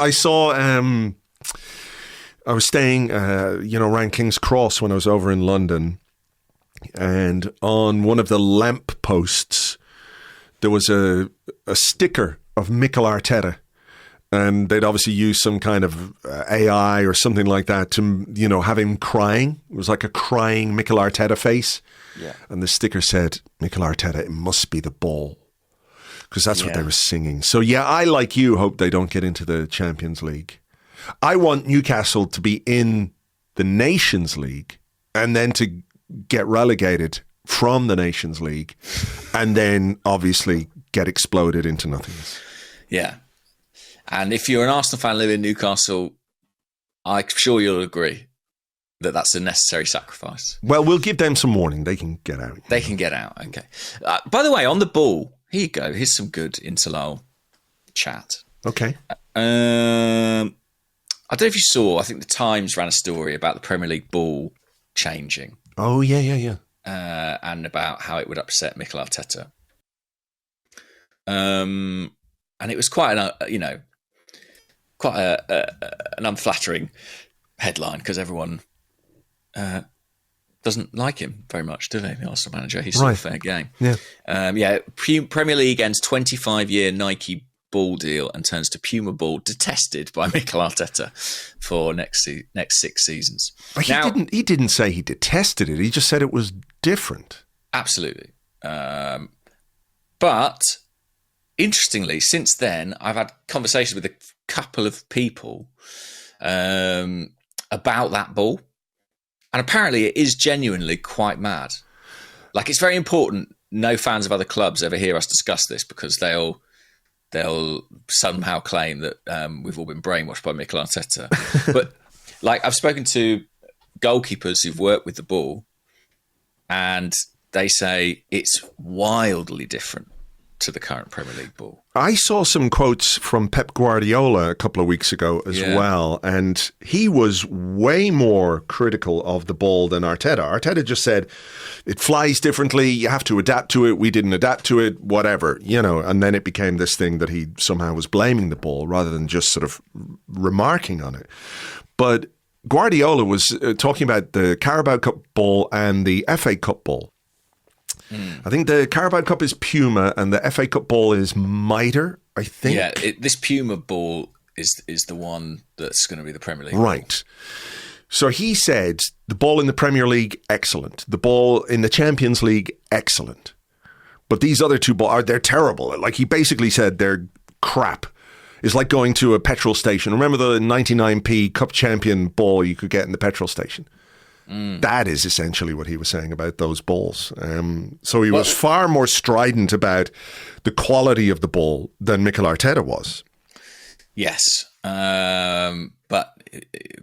staying, around King's Cross when I was over in London, and on one of the lamp posts there was a sticker of Mikel Arteta. And they'd obviously use some kind of AI or something like that to, have him crying. It was like a crying Mikel Arteta face. Yeah. And the sticker said, Mikel Arteta, it must be the ball. Because that's what they were singing. So, yeah, I, like you, hope they don't get into the Champions League. I want Newcastle to be in the Nations League and then to get relegated from the Nations League and then, obviously, get exploded into nothingness. Yeah. And if you're an Arsenal fan living in Newcastle, I'm sure you'll agree that that's a necessary sacrifice. Well, we'll give them some warning. They can get out. They can get out. Okay. By the way, on the ball, here you go. Here's some good Interlull chat. Okay. I don't know if you saw, I think the Times ran a story about the Premier League ball changing. Oh, yeah. And about how it would upset Mikel Arteta. And it was quite an unflattering headline because everyone doesn't like him very much, do they? The Arsenal manager, he's still fair game. Yeah, Premier League ends 25-year Nike ball deal and turns to Puma ball, detested by Mikel Arteta for next 6 seasons. But he didn't say he detested it. He just said it was different. Absolutely, but. Interestingly, since then, I've had conversations with a couple of people about that ball. And apparently it is genuinely quite mad. Like, it's very important no fans of other clubs ever hear us discuss this because they'll somehow claim that we've all been brainwashed by Mikel Arteta. But, like, I've spoken to goalkeepers who've worked with the ball and they say it's wildly different. to the current Premier League ball. I saw some quotes from Pep Guardiola a couple of weeks ago as well, and he was way more critical of the ball than Arteta. Arteta just said, it flies differently, you have to adapt to it, we didn't adapt to it, whatever, and then it became this thing that he somehow was blaming the ball rather than just sort of remarking on it. But Guardiola was talking about the Carabao Cup ball and the FA Cup ball. I think the Carabao Cup is Puma and the FA Cup ball is Mitre, I think. Yeah, this Puma ball is the one that's going to be the Premier League. Right. So he said the ball in the Premier League, excellent. The ball in the Champions League, excellent. But these other two balls, they're terrible. Like he basically said they're crap. It's like going to a petrol station. Remember the 99p Cup Champion ball you could get in the petrol station? That is essentially what he was saying about those balls. So he was far more strident about the quality of the ball than Mikel Arteta was. Yes, but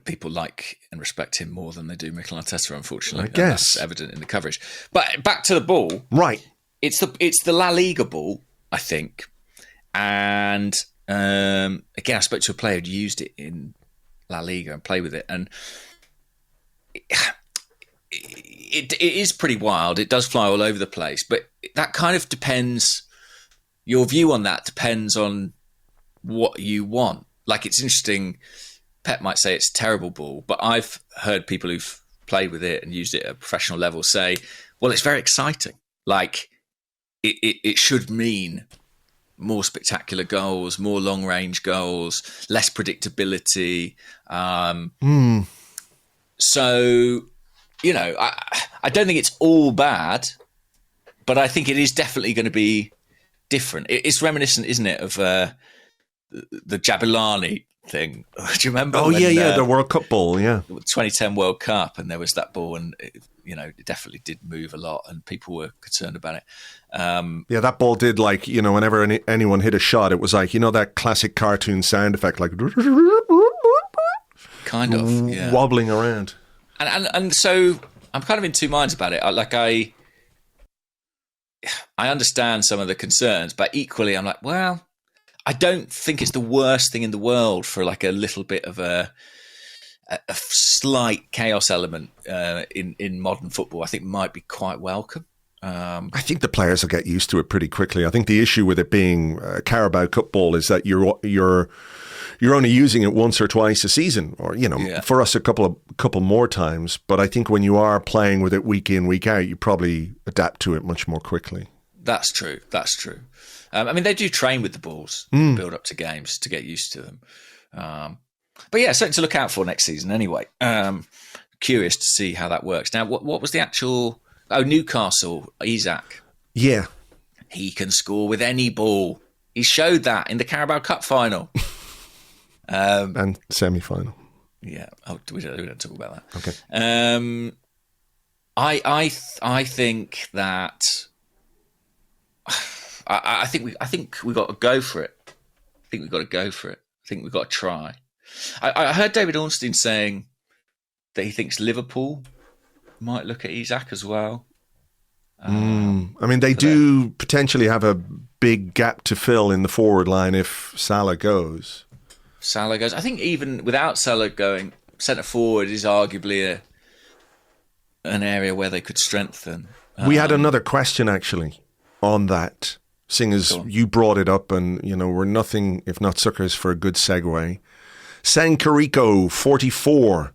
people like and respect him more than they do Mikel Arteta, unfortunately. I guess. That's evident in the coverage. But back to the ball. Right. It's the La Liga ball, I think. And again, I spoke to a player who used it in La Liga and played with it. And it is pretty wild. It does fly all over the place, but that kind of depends. Your view on that depends on what you want. Like, it's interesting. Pep might say it's a terrible ball, but I've heard people who've played with it and used it at a professional level say, well, it's very exciting. Like, it should mean more spectacular goals, more long range goals, less predictability. So, I don't think it's all bad, but I think it is definitely going to be different. It's reminiscent, isn't it, of the Jabulani thing? Do you remember? Oh, the World Cup ball, yeah. 2010 World Cup, and there was that ball, and it definitely did move a lot, and people were concerned about it. That ball did, like, whenever anyone hit a shot, it was like, that classic cartoon sound effect, like kind of, yeah, wobbling around. And so I'm kind of in two minds about it. I understand some of the concerns, but equally I'm like, well, I don't think it's the worst thing in the world for like a little bit of a slight chaos element in modern football. I think might be quite welcome. I think the players will get used to it pretty quickly. I think the issue with it being a Carabao Cup ball is that you're only using it once or twice a season, or for us a couple more times. But I think when you are playing with it week in, week out, you probably adapt to it much more quickly. That's true. They do train with the balls, build up to games to get used to them. But yeah, something to look out for next season. Anyway, curious to see how that works. Now, what was the actual? Oh, Newcastle, Isak. Yeah, he can score with any ball. He showed that in the Carabao Cup final. And semi-final. Yeah. Oh, we don't talk about that. Okay. I think that I think we got to go for it. I think we've got to try. I heard David Ornstein saying that he thinks Liverpool might look at Isak as well. They do potentially have a big gap to fill in the forward line if Salah goes. I think even without Salah going, centre forward is arguably an area where they could strengthen. We had another question actually on that, seeing as you brought it up, and we're nothing if not suckers for a good segue. Sankariko 44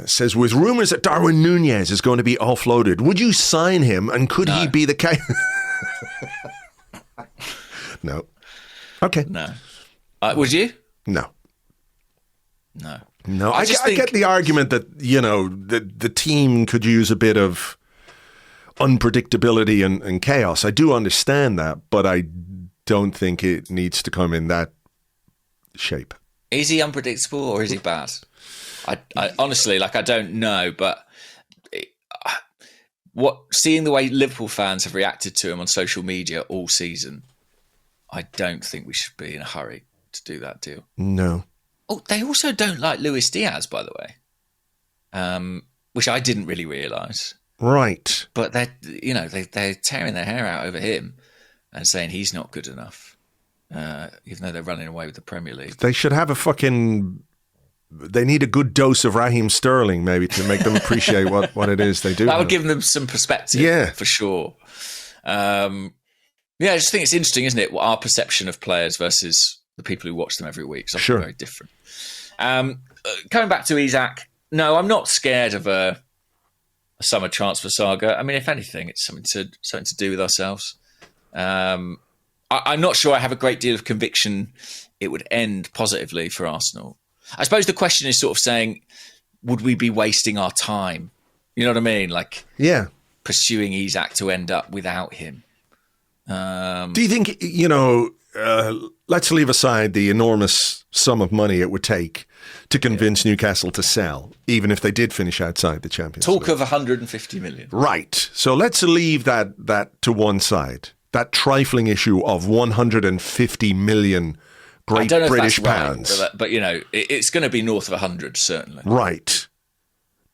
says, with rumours that Darwin Nunes is going to be offloaded, would you sign him, and could he be the case? No. Okay. No. Would you? No. I get the argument that, the team could use a bit of unpredictability and chaos. I do understand that, but I don't think it needs to come in that shape. Is he unpredictable or is he bad? I honestly, I don't know, but seeing the way Liverpool fans have reacted to him on social media all season, I don't think we should be in a hurry to do that deal. No. Oh, they also don't like Luis Diaz, by the way, which I didn't really realise. Right. But they're tearing their hair out over him. and saying he's not good enough, even though they're running away with the Premier League. They should have they need a good dose of Raheem Sterling, maybe, to make them appreciate what it is they do. That would give them some perspective, for sure. I just think it's interesting, isn't it? Our perception of players versus the people who watch them every week is often very different. Coming back to Isak, no, I'm not scared of a summer transfer saga. I mean, if anything, it's something to do with ourselves. I'm not sure I have a great deal of conviction it would end positively for Arsenal. I suppose the question is sort of saying, would we be wasting our time? You know what I mean? Like, pursuing Isak to end up without him. Do you think, let's leave aside the enormous sum of money it would take to convince Newcastle to sell, even if they did finish outside the Champions League? Talk of 150 million. Right. So let's leave that to one side. That trifling issue of 150 million Great British pounds. Right, but it's going to be north of 100, certainly. Right.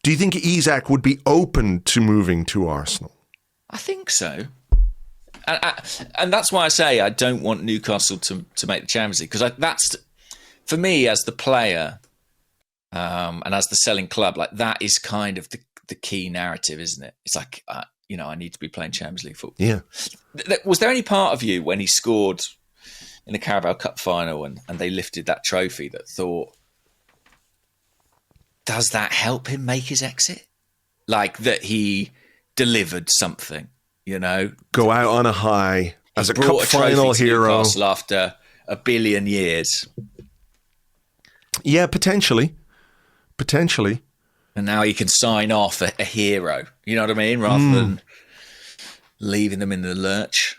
Do you think Isak would be open to moving to Arsenal? I think so. And that's why I say I don't want Newcastle to make the Champions League, because that's, for me, as the player and as the selling club, like that is kind of the key narrative, isn't it? It's like, I need to be playing Champions League football. Yeah. Was there any part of you when he scored in the Carabao Cup final and they lifted that trophy that thought, does that help him make his exit? Like that he delivered something, Go out on a high as a cup final hero. Newcastle after a billion years. Yeah, potentially. And now he can sign off a hero, you know what I mean? Rather than leaving them in the lurch.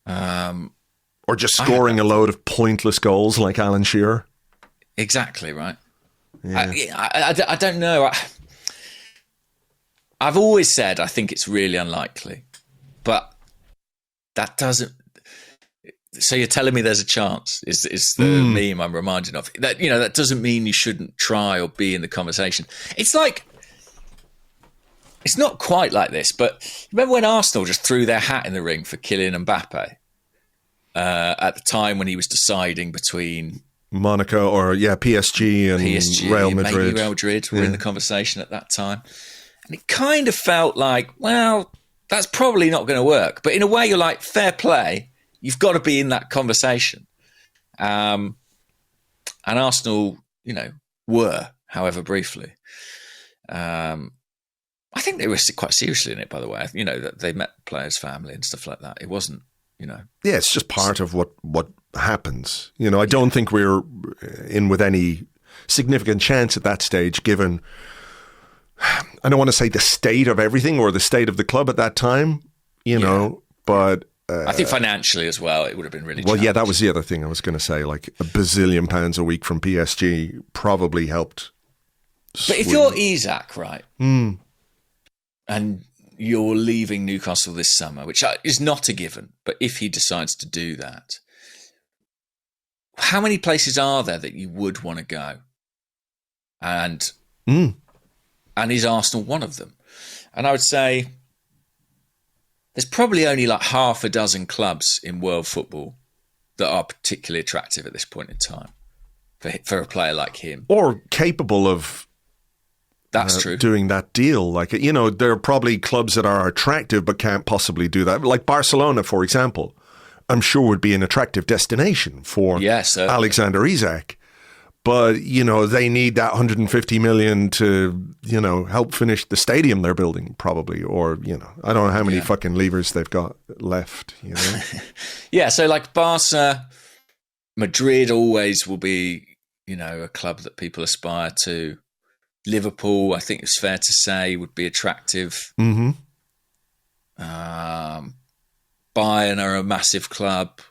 Or just scoring a load of pointless goals like Alan Shearer. Exactly, right. Yeah. I don't know. I've always said I think it's really unlikely. But that doesn't... So you're telling me there's a chance, is the meme I'm reminded of. That doesn't mean you shouldn't try or be in the conversation. It's like... It's not quite like this, but remember when Arsenal just threw their hat in the ring for Kylian Mbappe? At the time when he was deciding between Monaco or PSG and Real Madrid. Maybe Real Madrid were in the conversation at that time. And it kind of felt like, well, that's probably not going to work. But in a way, you're like, fair play. You've got to be in that conversation. And Arsenal, were, however briefly. I think they were quite seriously in it, by the way. That they met the players' family and stuff like that. It wasn't, Yeah, it's just part of what happens. I don't think we're in with any significant chance at that stage, given, I don't want to say the state of everything or the state of the club at that time, but... I think financially as well, it would have been really challenging. That was the other thing I was going to say, like £1 billion a week from PSG probably helped. But if you're Isak, right, and you're leaving Newcastle this summer, which is not a given, but if he decides to do that, how many places are there that you would want to go? And is Arsenal one of them? And I would say there's probably only like half a dozen clubs in world football that are particularly attractive at this point in time for a player like him. Or capable of That's true. Doing that deal. Like, there are probably clubs that are attractive but can't possibly do that. Like Barcelona, for example, I'm sure would be an attractive destination for Alexander Isak. But, they need that 150 million to, help finish the stadium they're building, probably. Or, I don't know how many fucking levers they've got left, Yeah, so like Barca, Madrid always will be, a club that people aspire to. Liverpool, I think it's fair to say, would be attractive. Mm-hmm. Bayern are a massive club.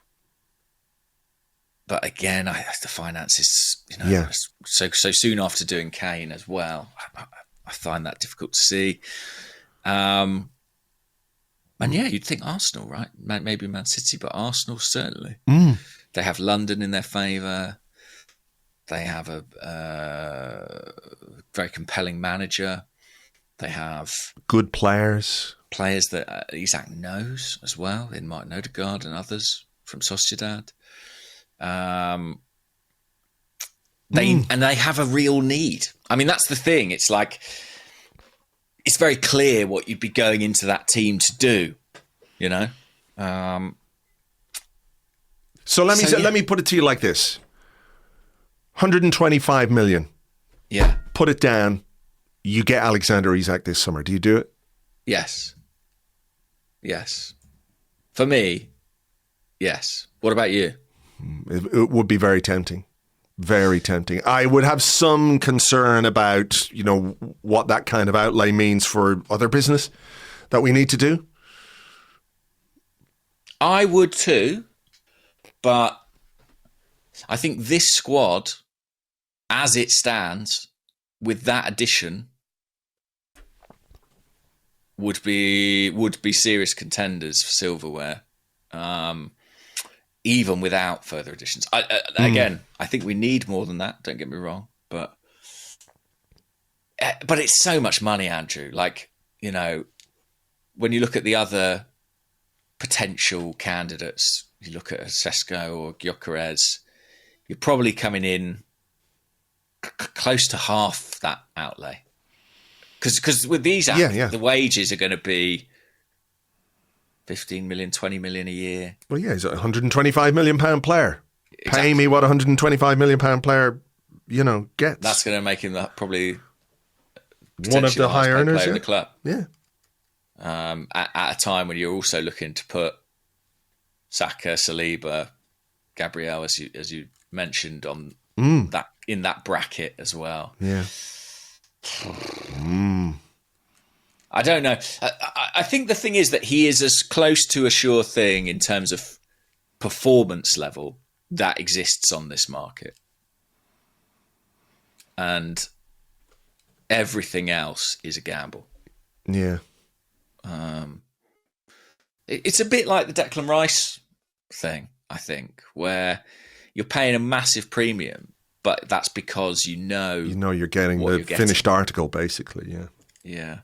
But again, the finances, so soon after doing Kane as well, I find that difficult to see. And you'd think Arsenal, right? Maybe Man City, but Arsenal certainly. They have London in their favour. They have a very compelling manager. They have good players players that Isak knows as well, in Martin Odegaard and others from Sociedad. They have a real need. I mean, that's the thing. It's like, it's very clear what you'd be going into that team to do, you know? So let me put it to you like this. 125 million. Yeah. Put it down. You get Alexander Isak this summer. Do you do it? Yes. For me, yes. What about you? It would be very tempting. Very tempting. I would have some concern about, what that kind of outlay means for other business that we need to do. I would too, but I think this squad, as it stands, with that addition, would be serious contenders for silverware, even without further additions. Again, I think we need more than that. Don't get me wrong, but it's so much money, Andrew. Like, when you look at the other potential candidates, you look at Sesko or Gyökeres, you're probably coming in close to half that outlay. Because with these, the wages are going to be 15 million, 20 million a year. Well, yeah, he's a £125 million player. Exactly. Pay me what a £125 million player, gets. That's going to make him probably one of the high earners in the club. Yeah. At a time when you're also looking to put Saka, Saliba, Gabrielle, as you mentioned, on that in that bracket as well. Yeah. I don't know. I think the thing is that he is as close to a sure thing in terms of performance level that exists on this market. And everything else is a gamble. Yeah. It's a bit like the Declan Rice thing, I think, where you're paying a massive premium, but that's because you're getting the finished article, basically. Yeah. Yeah.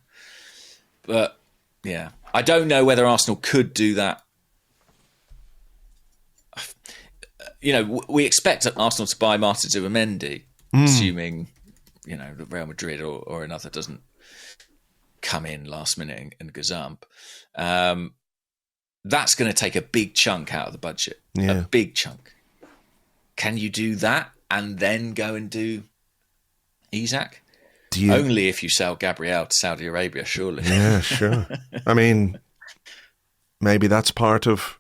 But, yeah, I don't know whether Arsenal could do that. We expect Arsenal to buy Martin Zubimendi, assuming, that Real Madrid or another doesn't come in last minute and gazump. That's going to take a big chunk out of the budget. Yeah. A big chunk. Can you do that and then go and do Isak? Only if you sell Gabrielle to Saudi Arabia, surely. Yeah, sure. I mean, maybe that's part of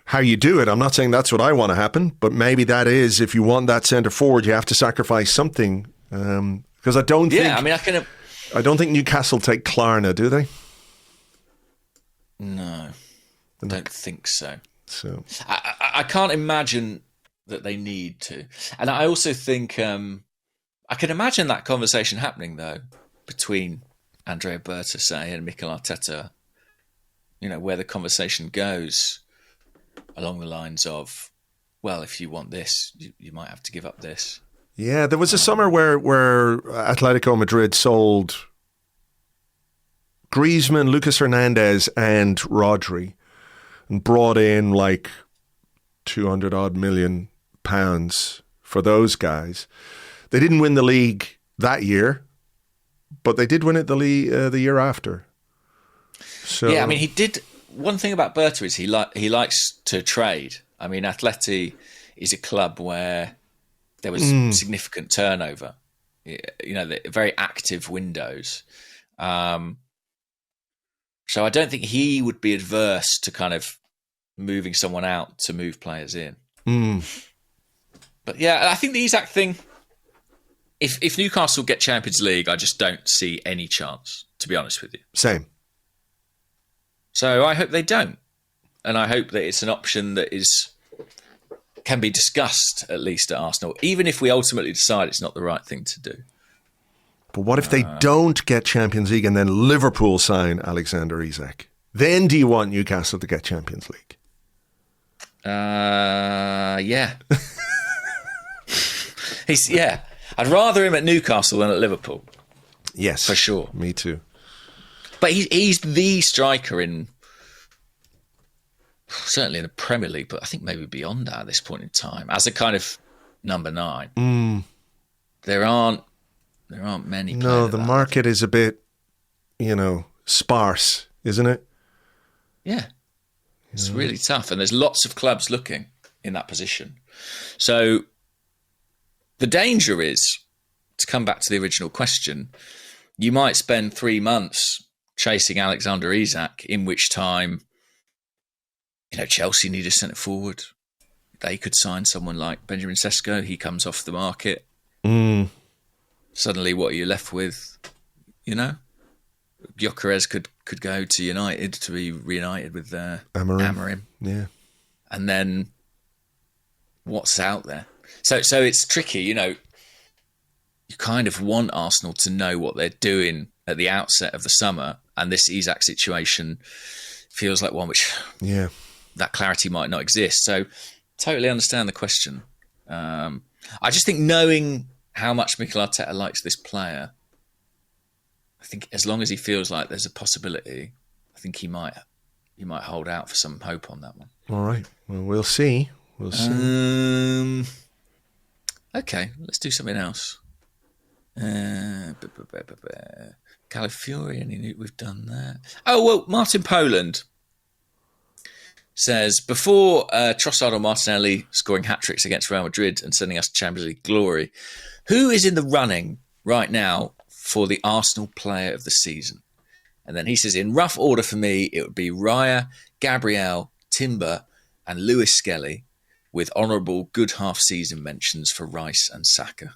how you do it. I'm not saying that's what I want to happen, but maybe that is, if you want that centre forward, you have to sacrifice something. Because I don't think... Yeah, I mean, I don't think Newcastle take Klarna, do they? No, I don't think so. So I can't imagine that they need to. And I also think I can imagine that conversation happening, though, between Andrea Berta, say, and Mikel Arteta, where the conversation goes along the lines of, well, if you want this, you might have to give up this. Yeah, there was a summer where Atletico Madrid sold Griezmann, Lucas Hernandez, and Rodri, and brought in like £200 million for those guys. They didn't win the league that year, but they did win it the year after. So yeah, I mean, he did. One thing about Berta is he likes to trade. I mean, Atleti is a club where there was significant turnover. Very active windows. So I don't think he would be adverse to kind of moving someone out to move players in. But yeah, I think the Isak thing, if Newcastle get Champions League, I just don't see any chance, to be honest with you. Same. So I hope they don't. And I hope that it's an option that can be discussed, at least at Arsenal, even if we ultimately decide it's not the right thing to do. But what if they don't get Champions League and then Liverpool sign Alexander Isak? Then do you want Newcastle to get Champions League? Yeah. I'd rather him at Newcastle than at Liverpool. Yes. For sure. Me too. But he's the striker certainly in the Premier League, but I think maybe beyond that at this point in time, as a kind of number 9. There aren't many. No, the market is a bit, sparse, isn't it? Yeah. It's really tough. And there's lots of clubs looking in that position. So the danger is, to come back to the original question, you might spend 3 months chasing Alexander Isak, in which time, Chelsea need a centre forward. They could sign someone like Benjamin Sesko. He comes off the market. Suddenly, what are you left with? Gyökeres could go to United to be reunited with Amorim. Yeah. And then what's out there? So it's tricky, You kind of want Arsenal to know what they're doing at the outset of the summer, and this Isak situation feels like one which that clarity might not exist. So totally understand the question. I just think knowing how much Mikel Arteta likes this player, I think as long as he feels like there's a possibility, I think he might hold out for some hope on that one. All right. Well, we'll see. Okay, let's do something else. Calafiori, we've done that. Oh, well, Martin Poland says, before Trossard or Martinelli scoring hat-tricks against Real Madrid and sending us to Champions League glory, who is in the running right now for the Arsenal player of the season? And then he says, in rough order for me, it would be Raya, Gabrielle, Timber and Lewis-Skelly, with honourable good half-season mentions for Rice and Saka.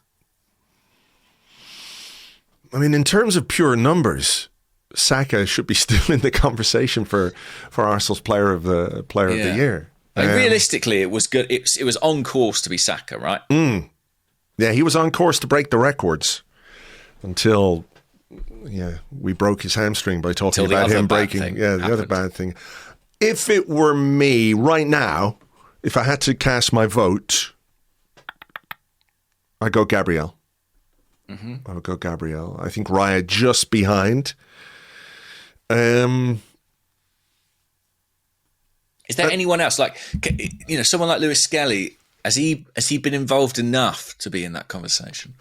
I mean, in terms of pure numbers, Saka should be still in the conversation for Arsenal's player of the year. And realistically, it was good. It was on course to be Saka, right? Yeah, he was on course to break the records until we broke his hamstring by talking about him breaking. The other bad thing. If it were me right now, if I had to cast my vote, I'd go Gabrielle. I would go Gabrielle. I think Raya just behind. Is there anyone else, like someone like Lewis-Skelly? Has he been involved enough to be in that conversation?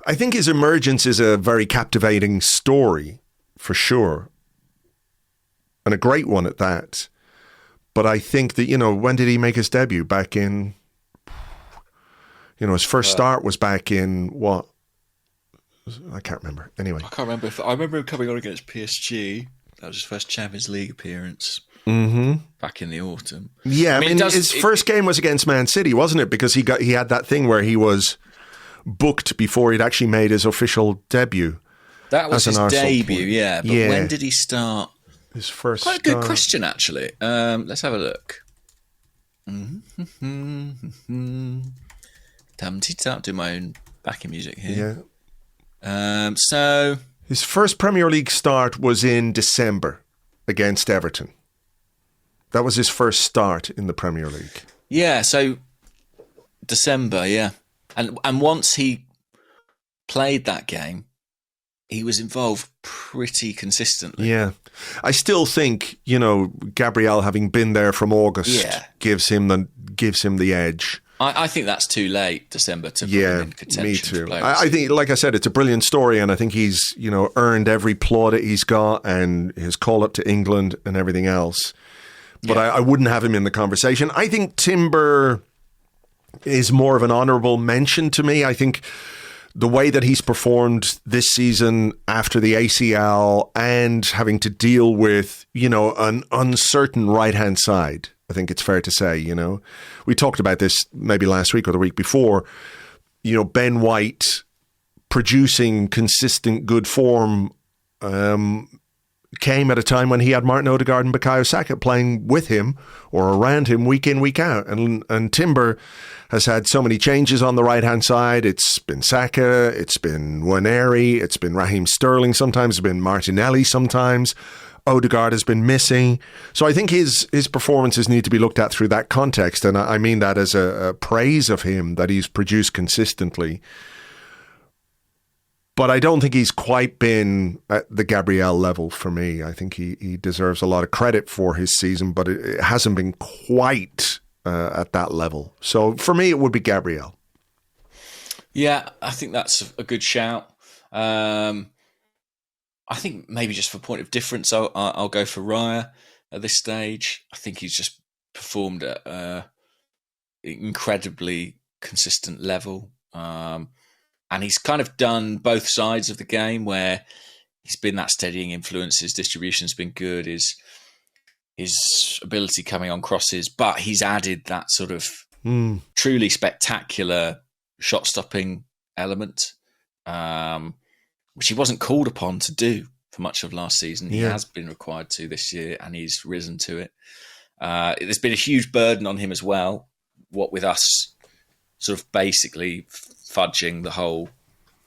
I think his emergence is a very captivating story, for sure, and a great one at that. But I think that when did he make his debut? Back in his first start was back in what? I can't remember. Anyway, I can't remember. I remember him coming on against PSG. That was his first Champions League appearance back in the autumn. Yeah, I mean his first game was against Man City, wasn't it? Because he had that thing where he was booked before he'd actually made his official debut. That was his debut, But when did he start? His first. Quite a good question, actually. Let's have a look. Tam-tee-tap, do my own backing music here. Yeah. So his first Premier League start was in December against Everton. That was his first start in the Premier League. Yeah, so December, and once he played that game, he was involved pretty consistently. Yeah, I still think Gabrielle, having been there from August, gives him the edge. I think that's too late, December, to put him in contention. Me too. I think, like I said, it's a brilliant story, and I think he's earned every plaudit he's got, and his call up to England and everything else. But I wouldn't have him in the conversation. I think Timber is more of an honourable mention to me. I think the way that he's performed this season after the ACL and having to deal with an uncertain right hand side. I think it's fair to say, we talked about this maybe last week or the week before, Ben White producing consistent good form came at a time when he had Martin Odegaard and Bukayo Saka playing with him or around him week in, week out. And Timber has had so many changes on the right-hand side. It's been Saka, it's been Nwaneri, it's been Raheem Sterling sometimes, it's been Martinelli sometimes. Odegaard has been missing. So I think his performances need to be looked at through that context. And I mean that as a praise of him, that he's produced consistently. But I don't think he's quite been at the Gabrielle level for me. I think he deserves a lot of credit for his season, but it hasn't been quite at that level. So for me, it would be Gabrielle. Yeah, I think that's a good shout. I think maybe just for point of difference, I'll go for Raya at this stage. I think he's just performed at an incredibly consistent level. And he's kind of done both sides of the game where he's been that steadying influence. His distribution's been good. His ability coming on crosses, but he's added that sort of truly spectacular shot-stopping element, which he wasn't called upon to do for much of last season. He has been required to this year, and he's risen to it. There's been a huge burden on him as well, what with us sort of basically fudging the whole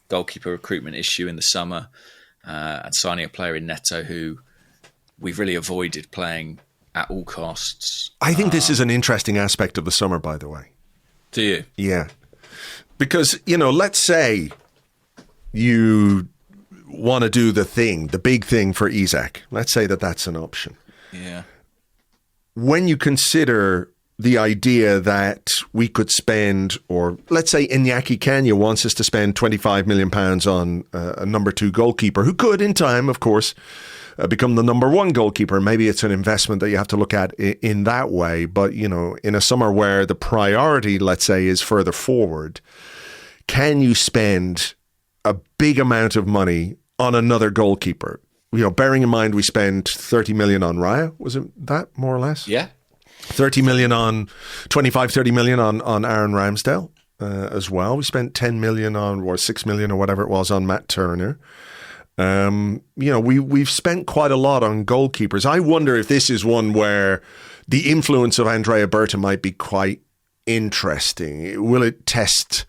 goalkeeper recruitment issue in the summer and signing a player in Neto who we've really avoided playing at all costs. I think this is an interesting aspect of the summer, by the way. Do you? Yeah. Because, let's say you want to do the big thing for Isak. Let's say that that's an option. Yeah. When you consider the idea that we could spend, or let's say Iñaki Kenya wants us to spend £25 million on a number 2 goalkeeper who could, in time, of course, become the number 1 goalkeeper. Maybe it's an investment that you have to look at in that way. But, in a summer where the priority, let's say, is further forward, can you spend a big amount of money on another goalkeeper? Bearing in mind we spent 30 million on Raya, was it that more or less? Yeah. 30 million on 30 million on Aaron Ramsdale as well. We spent 10 million on, or 6 million or whatever it was, on Matt Turner. We've spent quite a lot on goalkeepers. I wonder if this is one where the influence of Andrea Berta might be quite interesting. Will it test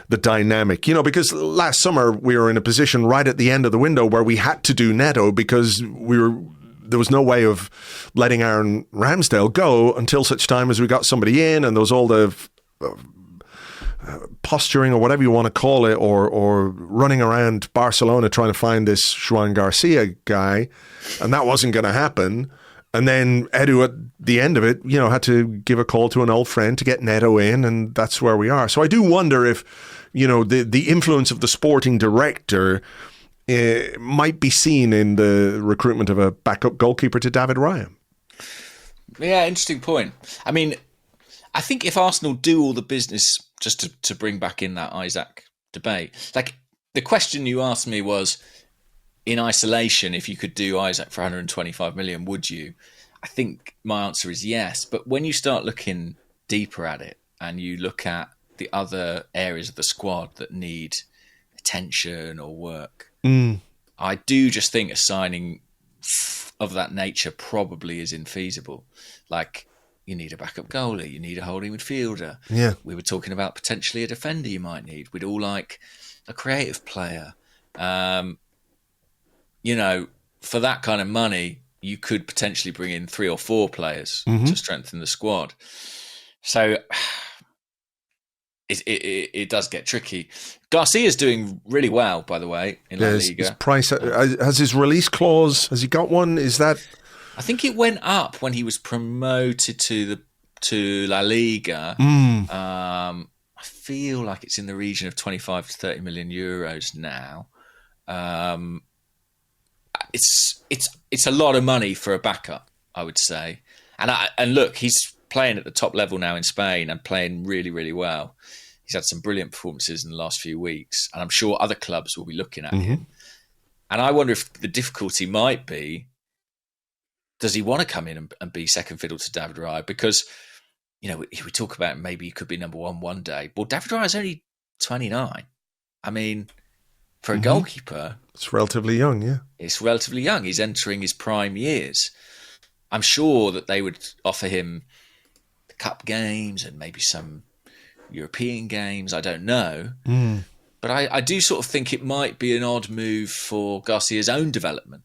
the dynamic? Because last summer we were in a position right at the end of the window where we had to do Neto because there was no way of letting Aaron Ramsdale go until such time as we got somebody in, and there was all the posturing or whatever you want to call it, or running around Barcelona trying to find this Joan Garcia guy, and that wasn't going to happen. And then Edu, at the end of it, had to give a call to an old friend to get Neto in, and that's where we are. So I do wonder if, the influence of the sporting director might be seen in the recruitment of a backup goalkeeper to David Raya. Yeah, interesting point. I mean, I think if Arsenal do all the business, just to bring back in that Isak debate, like the question you asked me was, in isolation, if you could do Isak for 125 million, would you? I think my answer is yes. But when you start looking deeper at it and you look at the other areas of the squad that need attention or work, I do just think a signing of that nature probably is infeasible. Like, you need a backup goalie, you need a holding midfielder. Yeah. We were talking about potentially a defender you might need. We'd all like a creative player. For that kind of money, you could potentially bring in 3 or 4 players to strengthen the squad. So it does get tricky. Garcia's doing really well, by the way, in La Liga. His price, has his release clause, has he got one? Is that... I think it went up when he was promoted to La Liga. I feel like it's in the region of 25 to 30 million euros now. It's a lot of money for a backup, I would say. And look, he's playing at the top level now in Spain and playing really, really well. He's had some brilliant performances in the last few weeks, and I'm sure other clubs will be looking at him. And I wonder if the difficulty might be, does he want to come in and be second fiddle to David Raya? Because, we talk about maybe he could be number 1 one day. Well, David Raya's only 29. I mean, for a goalkeeper... It's relatively young, yeah. It's relatively young. He's entering his prime years. I'm sure that they would offer him the cup games and maybe some European games. I don't know. But I do sort of think it might be an odd move for Garcia's own development.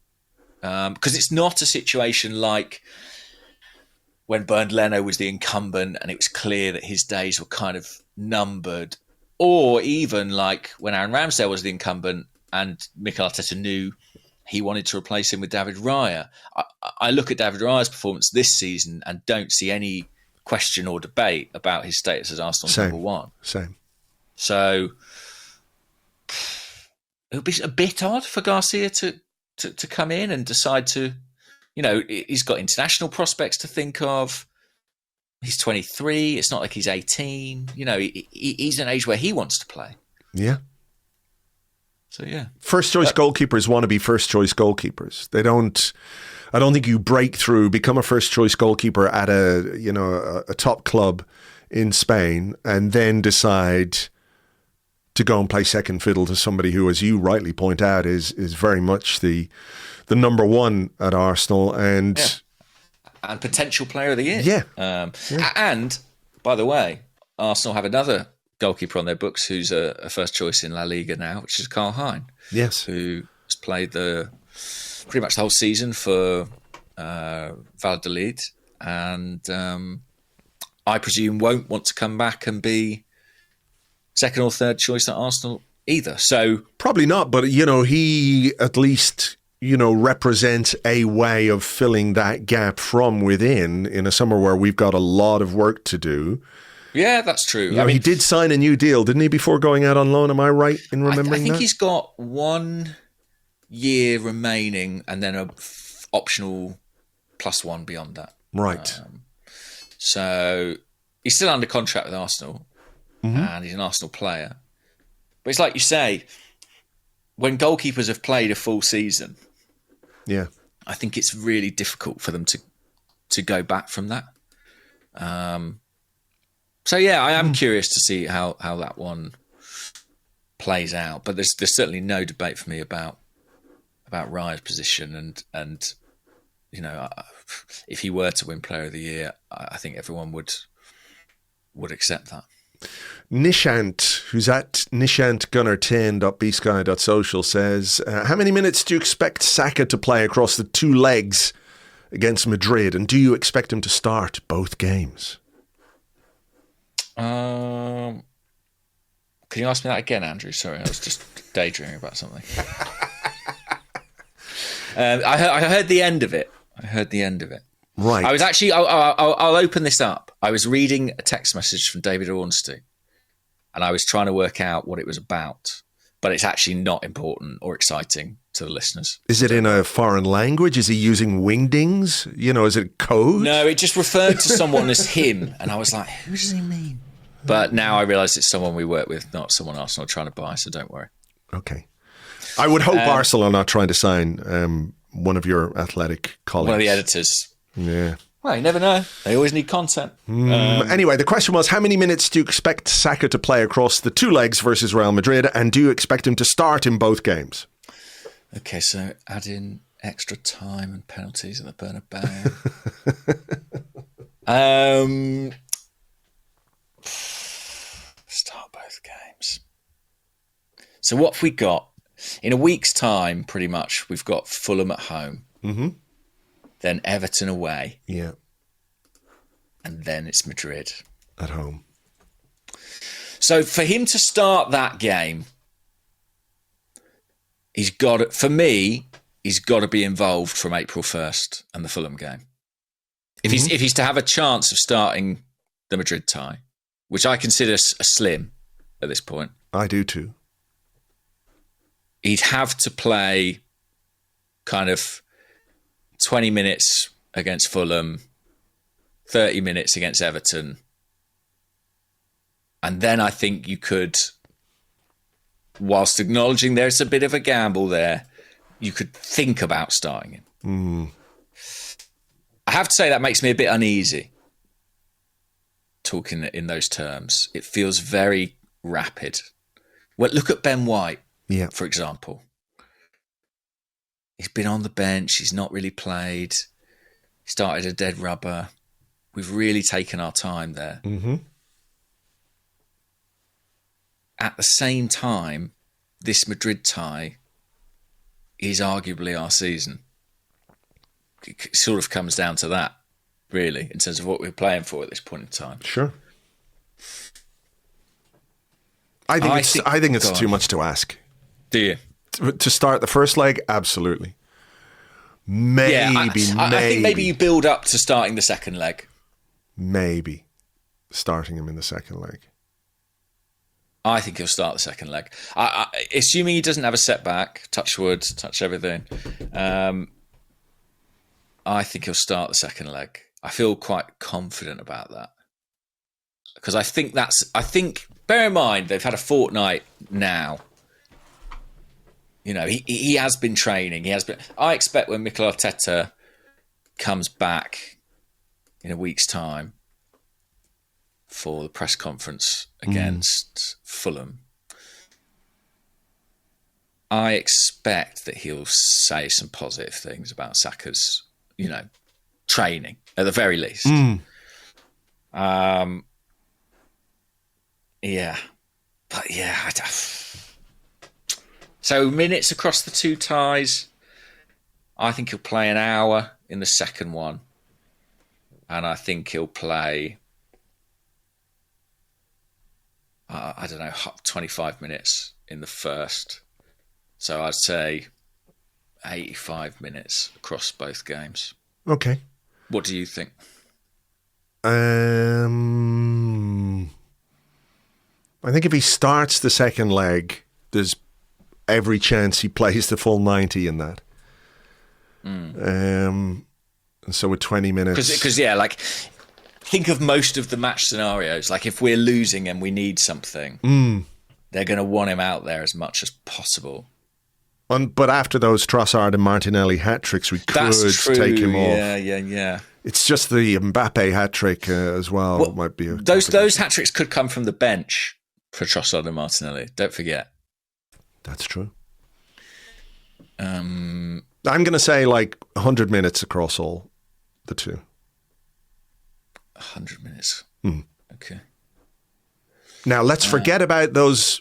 Because it's not a situation like when Bernd Leno was the incumbent and it was clear that his days were kind of numbered, or even like when Aaron Ramsdale was the incumbent Mikel Arteta knew he wanted to replace him with David Raya. I look at David Raya's performance this season and don't see any question or debate about his status as Arsenal's number one. Same. So it would be a bit odd for Garcia to come in and decide to, he's got international prospects to think of. He's 23. It's not like he's 18. He's an age where he wants to play. Yeah. So, yeah. First choice goalkeepers want to be first choice goalkeepers. I don't think you break through, become a first choice goalkeeper at a top club in Spain and then decide to go and play second fiddle to somebody who, as you rightly point out, is very much the number one at Arsenal and potential player of the year. Yeah. And by the way, Arsenal have another goalkeeper on their books who's a first choice in La Liga now, which is Carl Hein. Yes, who has played pretty much the whole season for Valladolid, and I presume won't want to come back and be second or third choice at Arsenal either. So probably not, but he at least represents a way of filling that gap from within in a summer where we've got a lot of work to do. Yeah, that's true. He did sign a new deal, didn't he, before going out on loan? Am I right in remembering I think that? he's got 1 year remaining and then a optional +1 beyond that. Right. So he's still under contract with Arsenal, and he's an Arsenal player. But it's like you say, when goalkeepers have played a full season, I think it's really difficult for them to go back from that. So yeah, I am curious to see how that one plays out. But there's certainly no debate for me about Raya's position, and if he were to win Player of the Year, I think everyone would accept that. Nishant, who's at nishantgunner10.bsky.social, says, how many minutes do you expect Saka to play across the two legs against Madrid, and do you expect him to start both games? Can you ask me that again, Andrew? Sorry, I was just daydreaming about something. I heard the end of it. Right. I was actually. I'll open this up. I was reading a text message from David Ornstein, and I was trying to work out what it was about. But it's actually not important or exciting to the listeners. Is it in a foreign language? Is he using wingdings? Is it code? No, it just referred to someone as him, and I was like, who does he mean? But now I realise it's someone we work with, not someone Arsenal are trying to buy, so don't worry. Okay. I would hope Arsenal are not trying to sign one of your athletic colleagues. One of the editors. Yeah. Well, you never know. They always need content. Anyway, the question was, how many minutes do you expect Saka to play across the two legs versus Real Madrid, and do you expect him to start in both games? Okay, so add in extra time and penalties at the Bernabeu. Start both games. So what have we got? In a week's time, pretty much, we've got Fulham at home. Mm-hmm. Then Everton away. Yeah. And then it's Madrid. At home. So for him to start that game, he's got to be involved from April 1st and the Fulham game. If he's to have a chance of starting the Madrid tie, which I consider a slim at this point. I do too. He'd have to play kind of 20 minutes against Fulham, 30 minutes against Everton. And then I think you could, whilst acknowledging there's a bit of a gamble there, you could think about starting him. I have to say that makes me a bit uneasy, talking in those terms. It feels very rapid. Well, look at Ben White, for example. He's been on the bench. He's not really played. He started a dead rubber. We've really taken our time there. Mm-hmm. At the same time, this Madrid tie is arguably our season. It sort of comes down to that, really, in terms of what we're playing for at this point in time. Sure. I think it's too much to ask. Do you? To start the first leg, absolutely. Maybe, I think maybe you build up to starting the second leg. Maybe starting him in the second leg. I think he'll start the second leg. Assuming he doesn't have a setback, touch wood, touch everything. I think he'll start the second leg. I feel quite confident about that. Because I think bear in mind, they've had a fortnight now. You know, he has been training. I expect when Mikel Arteta comes back in a week's time for the press conference against Fulham, I expect that he'll say some positive things about Saka's, training at the very least. So minutes across the two ties. I think he'll play an hour in the second one, and I think he'll play 25 minutes in the first. So I'd say 85 minutes across both games. Okay. What do you think? I think if he starts the second leg, there's every chance he plays the full 90 in that. And so with 20 minutes... Because think of most of the match scenarios. Like if we're losing and we need something, they're going to want him out there as much as possible. But after those Trossard and Martinelli hat-tricks, we could take him off. Yeah. It's just the Mbappe hat-trick as well. Might be those hat-tricks could come from the bench for Trossard and Martinelli. Don't forget. That's true. I'm going to say 100 minutes across all the two. 100 minutes. Okay. Now, let's forget about those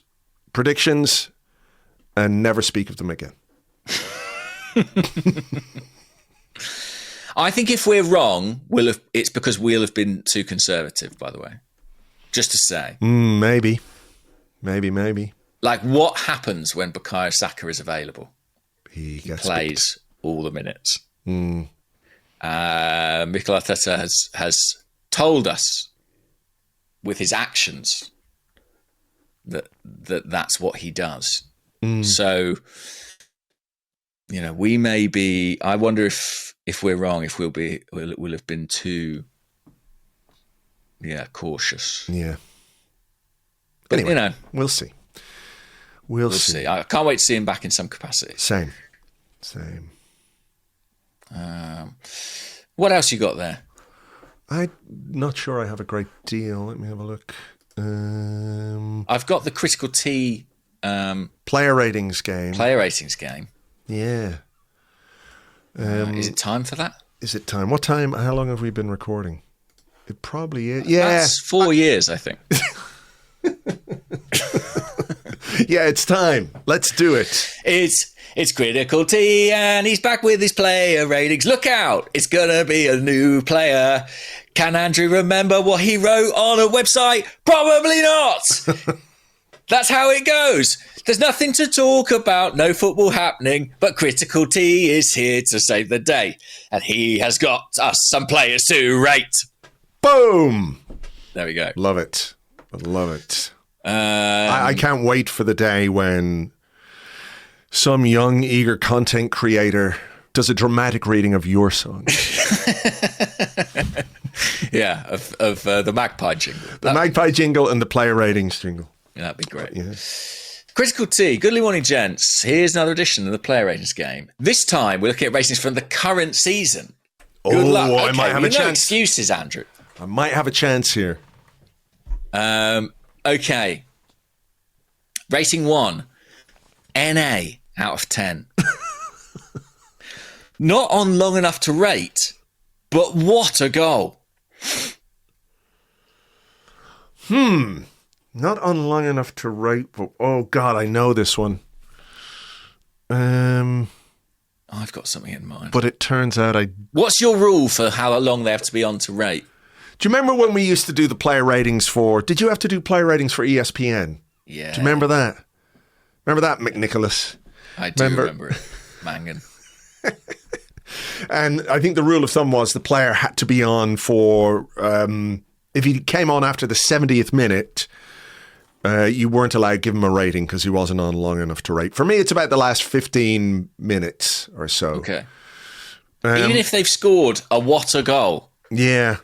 predictions and never speak of them again. I think if we're wrong, it's because we'll have been too conservative, by the way. Just to say. Maybe. Like, what happens when Bukayo Saka is available? He plays all the minutes. Mikel Arteta has told us with his actions that's what he does. So, we may be. I wonder if we're wrong, if we'll have been too, cautious. Yeah. But anyway, we'll see. We'll see. I can't wait to see him back in some capacity. Same. What else you got there? I'm not sure I have a great deal. Let me have a look. I've got the Critical T player ratings game. Yeah. Is it time for that? Is it time? What time? How long have we been recording? It probably is. Yeah. That's 4 years, I think. Yeah, it's time. Let's do it. It's Critical T, and he's back with his player ratings. Look out! It's gonna be a new player. Can Andrew remember what he wrote on a website? Probably not. That's how it goes. There's nothing to talk about, no football happening, but Critical T is here to save the day, and he has got us some players to rate. Boom! There we go. Love it. I love it. I can't wait for the day when some young, eager content creator does a dramatic reading of your song. Yeah, of the Magpie jingle. The Magpie jingle and the player ratings jingle. Yeah, that'd be great. Yeah. Critical T, goodly morning, gents. Here's another edition of the player ratings game. This time, we're looking at ratings from the current season. Good luck. I might have a chance. No excuses, Andrew. I might have a chance here. Okay. Rating 1. NA out of 10. Not on long enough to rate, but what a goal. Not on long enough to rate, but oh God, I know this one. I've got something in mind. But it turns out What's your rule for how long they have to be on to rate? Do you remember when we used to do the player ratings for... Did you have to do player ratings for ESPN? Yeah. Do you remember that? Remember that, McNicholas? I do remember it. Mangan. And I think the rule of thumb was the player had to be on for, if he came on after the 70th minute, you weren't allowed to give him a rating because he wasn't on long enough to rate. For me, it's about the last 15 minutes or so. Okay. Even if they've scored what a goal. Yeah.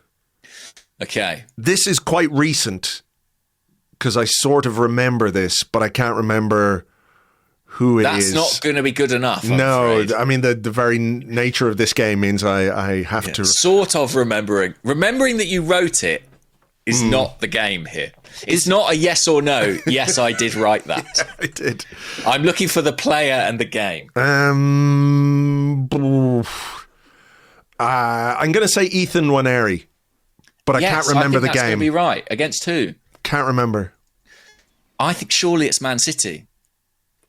Okay. This is quite recent because I sort of remember this, but I can't remember who it is. That's not going to be good enough. No, I mean, the very nature of this game means I have to... Sort of remembering. Remembering that you wrote it is not the game here. It's not a yes or no. Yes, I did write that. Yeah, I did. I'm looking for the player and the game. I'm going to say Ethan Nwaneri, but I can't remember the game. That's going to be right. Against who? Can't remember. I think surely it's Man City.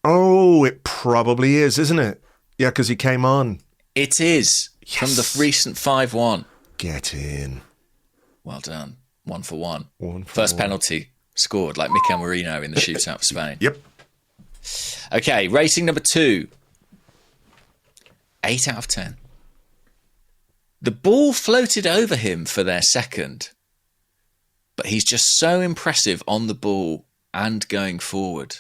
Oh, it probably is, isn't it? Yeah, because he came on. It is. Yes. From the recent 5-1. Get in. Well done. 1-for-1. First penalty scored, like Mikel Merino in the shootout for Spain. Yep. Okay, rating number 2. 8 out of 10. The ball floated over him for their second, but he's just so impressive on the ball and going forward.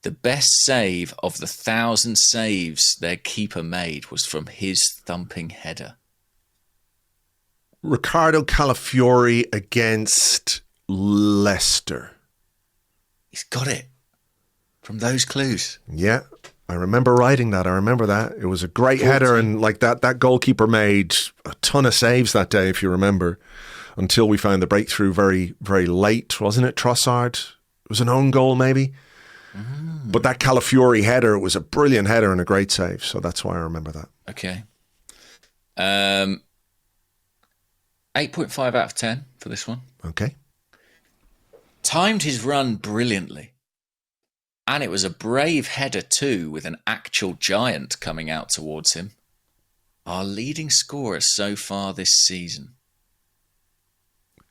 The best save of the 1,000 saves their keeper made was from his thumping header. Riccardo Calafiori against Leicester. He's got it from those clues. Yeah, I remember writing that. I remember that. It was a great header, and like that goalkeeper made a ton of saves that day, if you remember, until we found the breakthrough very, very late, wasn't it, Trossard? It was an own goal, maybe. But that Calafiori header was a brilliant header and a great save, so that's why I remember that. Okay. 8.5 out of 10 for this one. Okay. Timed his run brilliantly. And it was a brave header too, with an actual giant coming out towards him. Our leading scorer so far this season.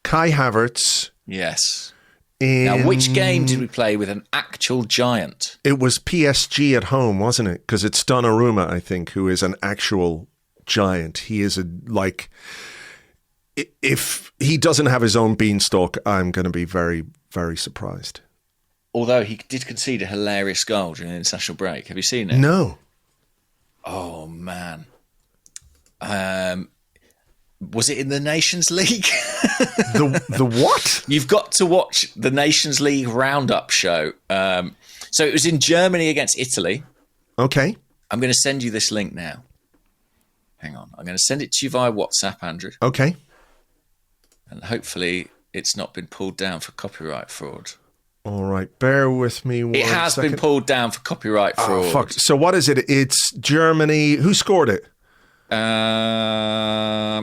Kai Havertz. Yes. Now, which game did we play with an actual giant? It was PSG at home, wasn't it? Because it's Donnarumma, I think, who is an actual giant. He is if he doesn't have his own beanstalk, I'm going to be very, very surprised. Although he did concede a hilarious goal during the international break. Have you seen it? No. Oh, man. Was it in the Nations League? The what? You've got to watch the Nations League Roundup show. So it was in Germany against Italy. Okay. I'm going to send you this link now. Hang on. I'm going to send it to you via WhatsApp, Andrew. Okay. And hopefully it's not been pulled down for copyright fraud. All right. Bear with me one second. It has been pulled down for copyright fraud. Oh, fuck. So what is it? It's Germany. Who scored it?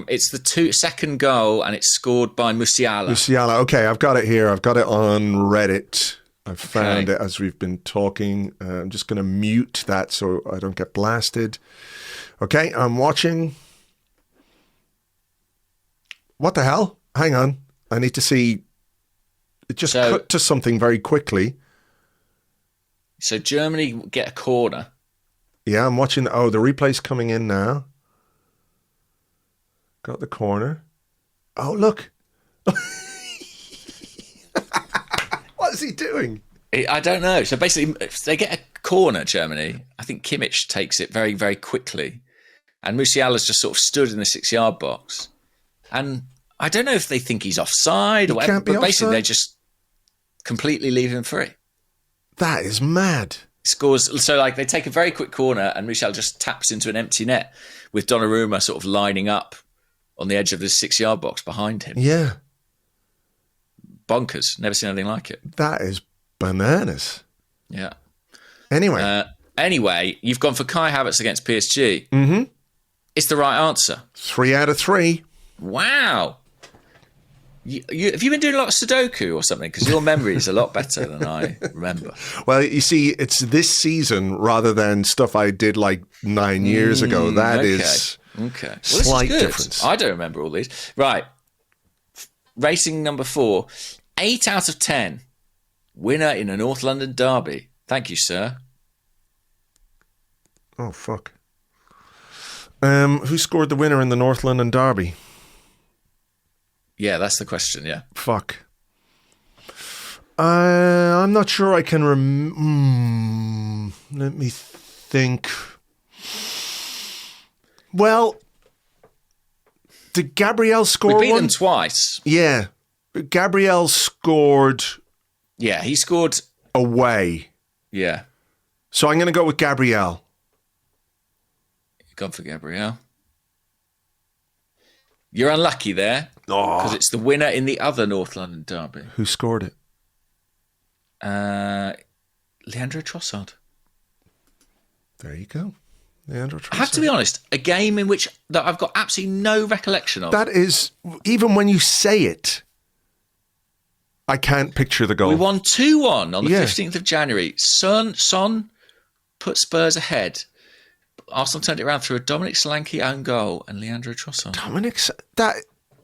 It's the second goal, and it's scored by Musiala. Musiala. Okay, I've got it here. I've got it on Reddit. I've found it as we've been talking. I'm just going to mute that so I don't get blasted. Okay, I'm watching. What the hell? Hang on. I need to see. It just cut to something very quickly. So Germany get a corner. Yeah, I'm watching. Oh, the replay's coming in now. Got the corner. Oh, look. What is he doing? I don't know. So basically, they get a corner, Germany. I think Kimmich takes it very, very quickly. And Musiala's just sort of stood in the 6-yard box. And I don't know if they think he's offside or whatever, but basically they just completely leave him free. That is mad. Scores. So like they take a very quick corner and Musiala just taps into an empty net with Donnarumma sort of lining up on the edge of the 6-yard box behind him. Yeah. Bonkers. Never seen anything like it. That is bananas. Yeah. Anyway, you've gone for Kai Havertz against PSG. Mm-hmm. It's the right answer. 3 out of 3. Wow. Have you been doing a lot of Sudoku or something? Because your memory is a lot better than I remember. Well, you see, it's this season rather than stuff I did like 9 years ago. That is slight difference. I don't remember all these. Right. Racing number 4. 8 out of 10. Winner in a North London derby. Thank you, sir. Oh, fuck. Who scored the winner in the North London derby? Yeah, that's the question, yeah. Fuck. I'm not sure I can let me think. Well, did Gabrielle score We beat one? them twice. Yeah. Gabrielle scored Yeah, he scored. away. Yeah. So I'm going to go with Gabrielle. Gone for Gabrielle. You're unlucky there because it's the winner in the other North London derby. Who scored it? Leandro Trossard. There you go. Leandro Trossard. I have to be honest, a game in which that I've got absolutely no recollection of. That is, even when you say it, I can't picture the goal. We won 2-1 on the 15th of January. Son put Spurs ahead. Arsenal turned it around through a Dominic Solanke own goal and Leandro Trossard.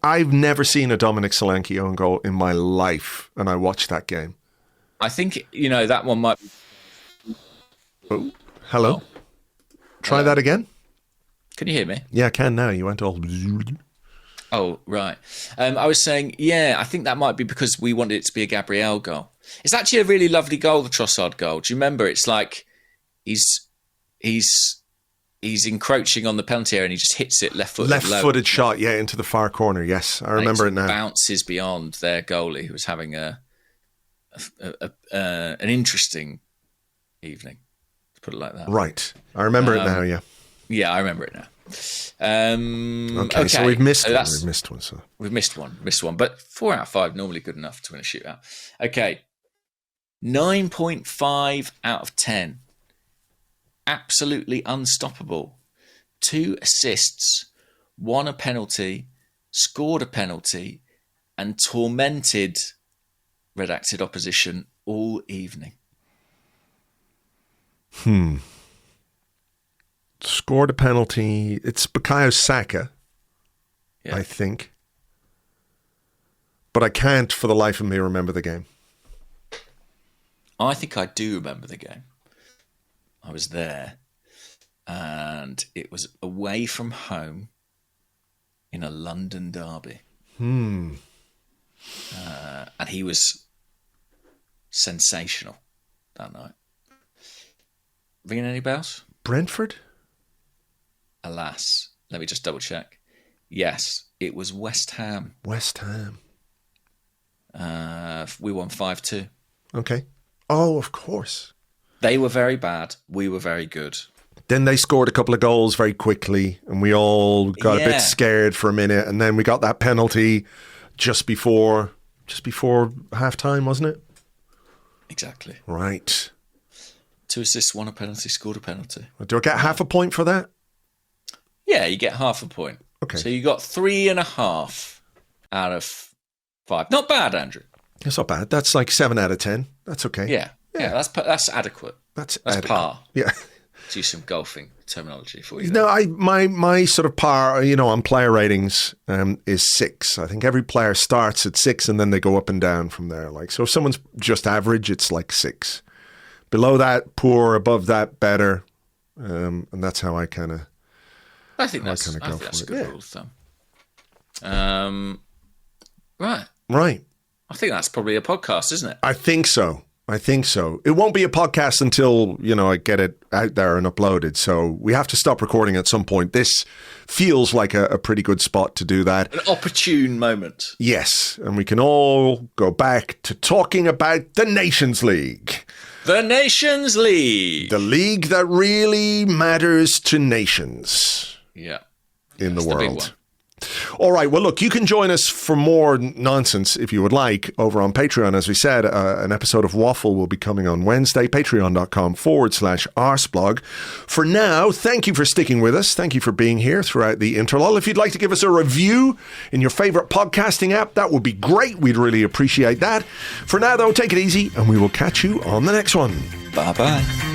I've never seen a Dominic Solanke own goal in my life, and I watched that game. I think, that one might be... Oh, hello? Try that again? Can you hear me? Yeah, I can now. You went all... Oh, right. I was saying, I think that might be because we wanted it to be a Gabrielle goal. It's actually a really lovely goal, the Trossard goal. Do you remember? It's like he's encroaching on the penalty area and he just hits it left-footed. Left-footed shot, into the far corner. Yes, I remember it now. Bounces beyond their goalie, who was having an interesting evening, to put it like that. Right. I remember it now, yeah. Yeah, I remember it now. Okay, so we've missed one. We've missed one. But 4 out of 5, normally good enough to win a shootout. Okay. 9.5 out of 10. Absolutely unstoppable. 2 assists, won a penalty, scored a penalty, and tormented redacted opposition all evening. Scored a penalty. It's Bukayo Saka, I think. But I can't for the life of me remember the game. I think I do remember the game. I was there, and it was away from home in a London derby. And he was sensational that night. Ringing any bells? Brentford? Alas, let me just double check. Yes, it was West Ham. West Ham. We won 5-2. Okay. Oh, of course. They were very bad. We were very good. Then they scored a couple of goals very quickly, and we all got a bit scared for a minute, and then we got that penalty just before half-time, wasn't it? Exactly. Right. 2 assists, won a penalty, scored a penalty. Do I get half a point for that? Yeah, you get half a point. Okay. So you got 3.5 out of 5. Not bad, Andrew. That's not bad. That's like 7 out of 10. That's okay. Yeah, that's adequate. That's adequate. par. Yeah. To use some golfing terminology for you. No, my sort of par, on player ratings is 6. I think every player starts at 6 and then they go up and down from there. Like, so if someone's just average, it's like 6. Below that, poor. Above that, better. And that's how I kind of. I think that's a good rule of thumb. Right. I think that's probably a podcast, isn't it? I think so. It won't be a podcast until, I get it out there and uploaded. So we have to stop recording at some point. This feels like a pretty good spot to do that. An opportune moment. Yes. And we can all go back to talking about the Nations League. The Nations League. The league that really matters to nations. Yeah. In the world. All right. Well, look, you can join us for more nonsense if you would like over on Patreon. As we said, an episode of Waffle will be coming on Wednesday, patreon.com/Arseblog. For now, thank you for sticking with us. Thank you for being here throughout the interlull. If you'd like to give us a review in your favorite podcasting app, that would be great. We'd really appreciate that. For now, though, take it easy and we will catch you on the next one. Bye-bye.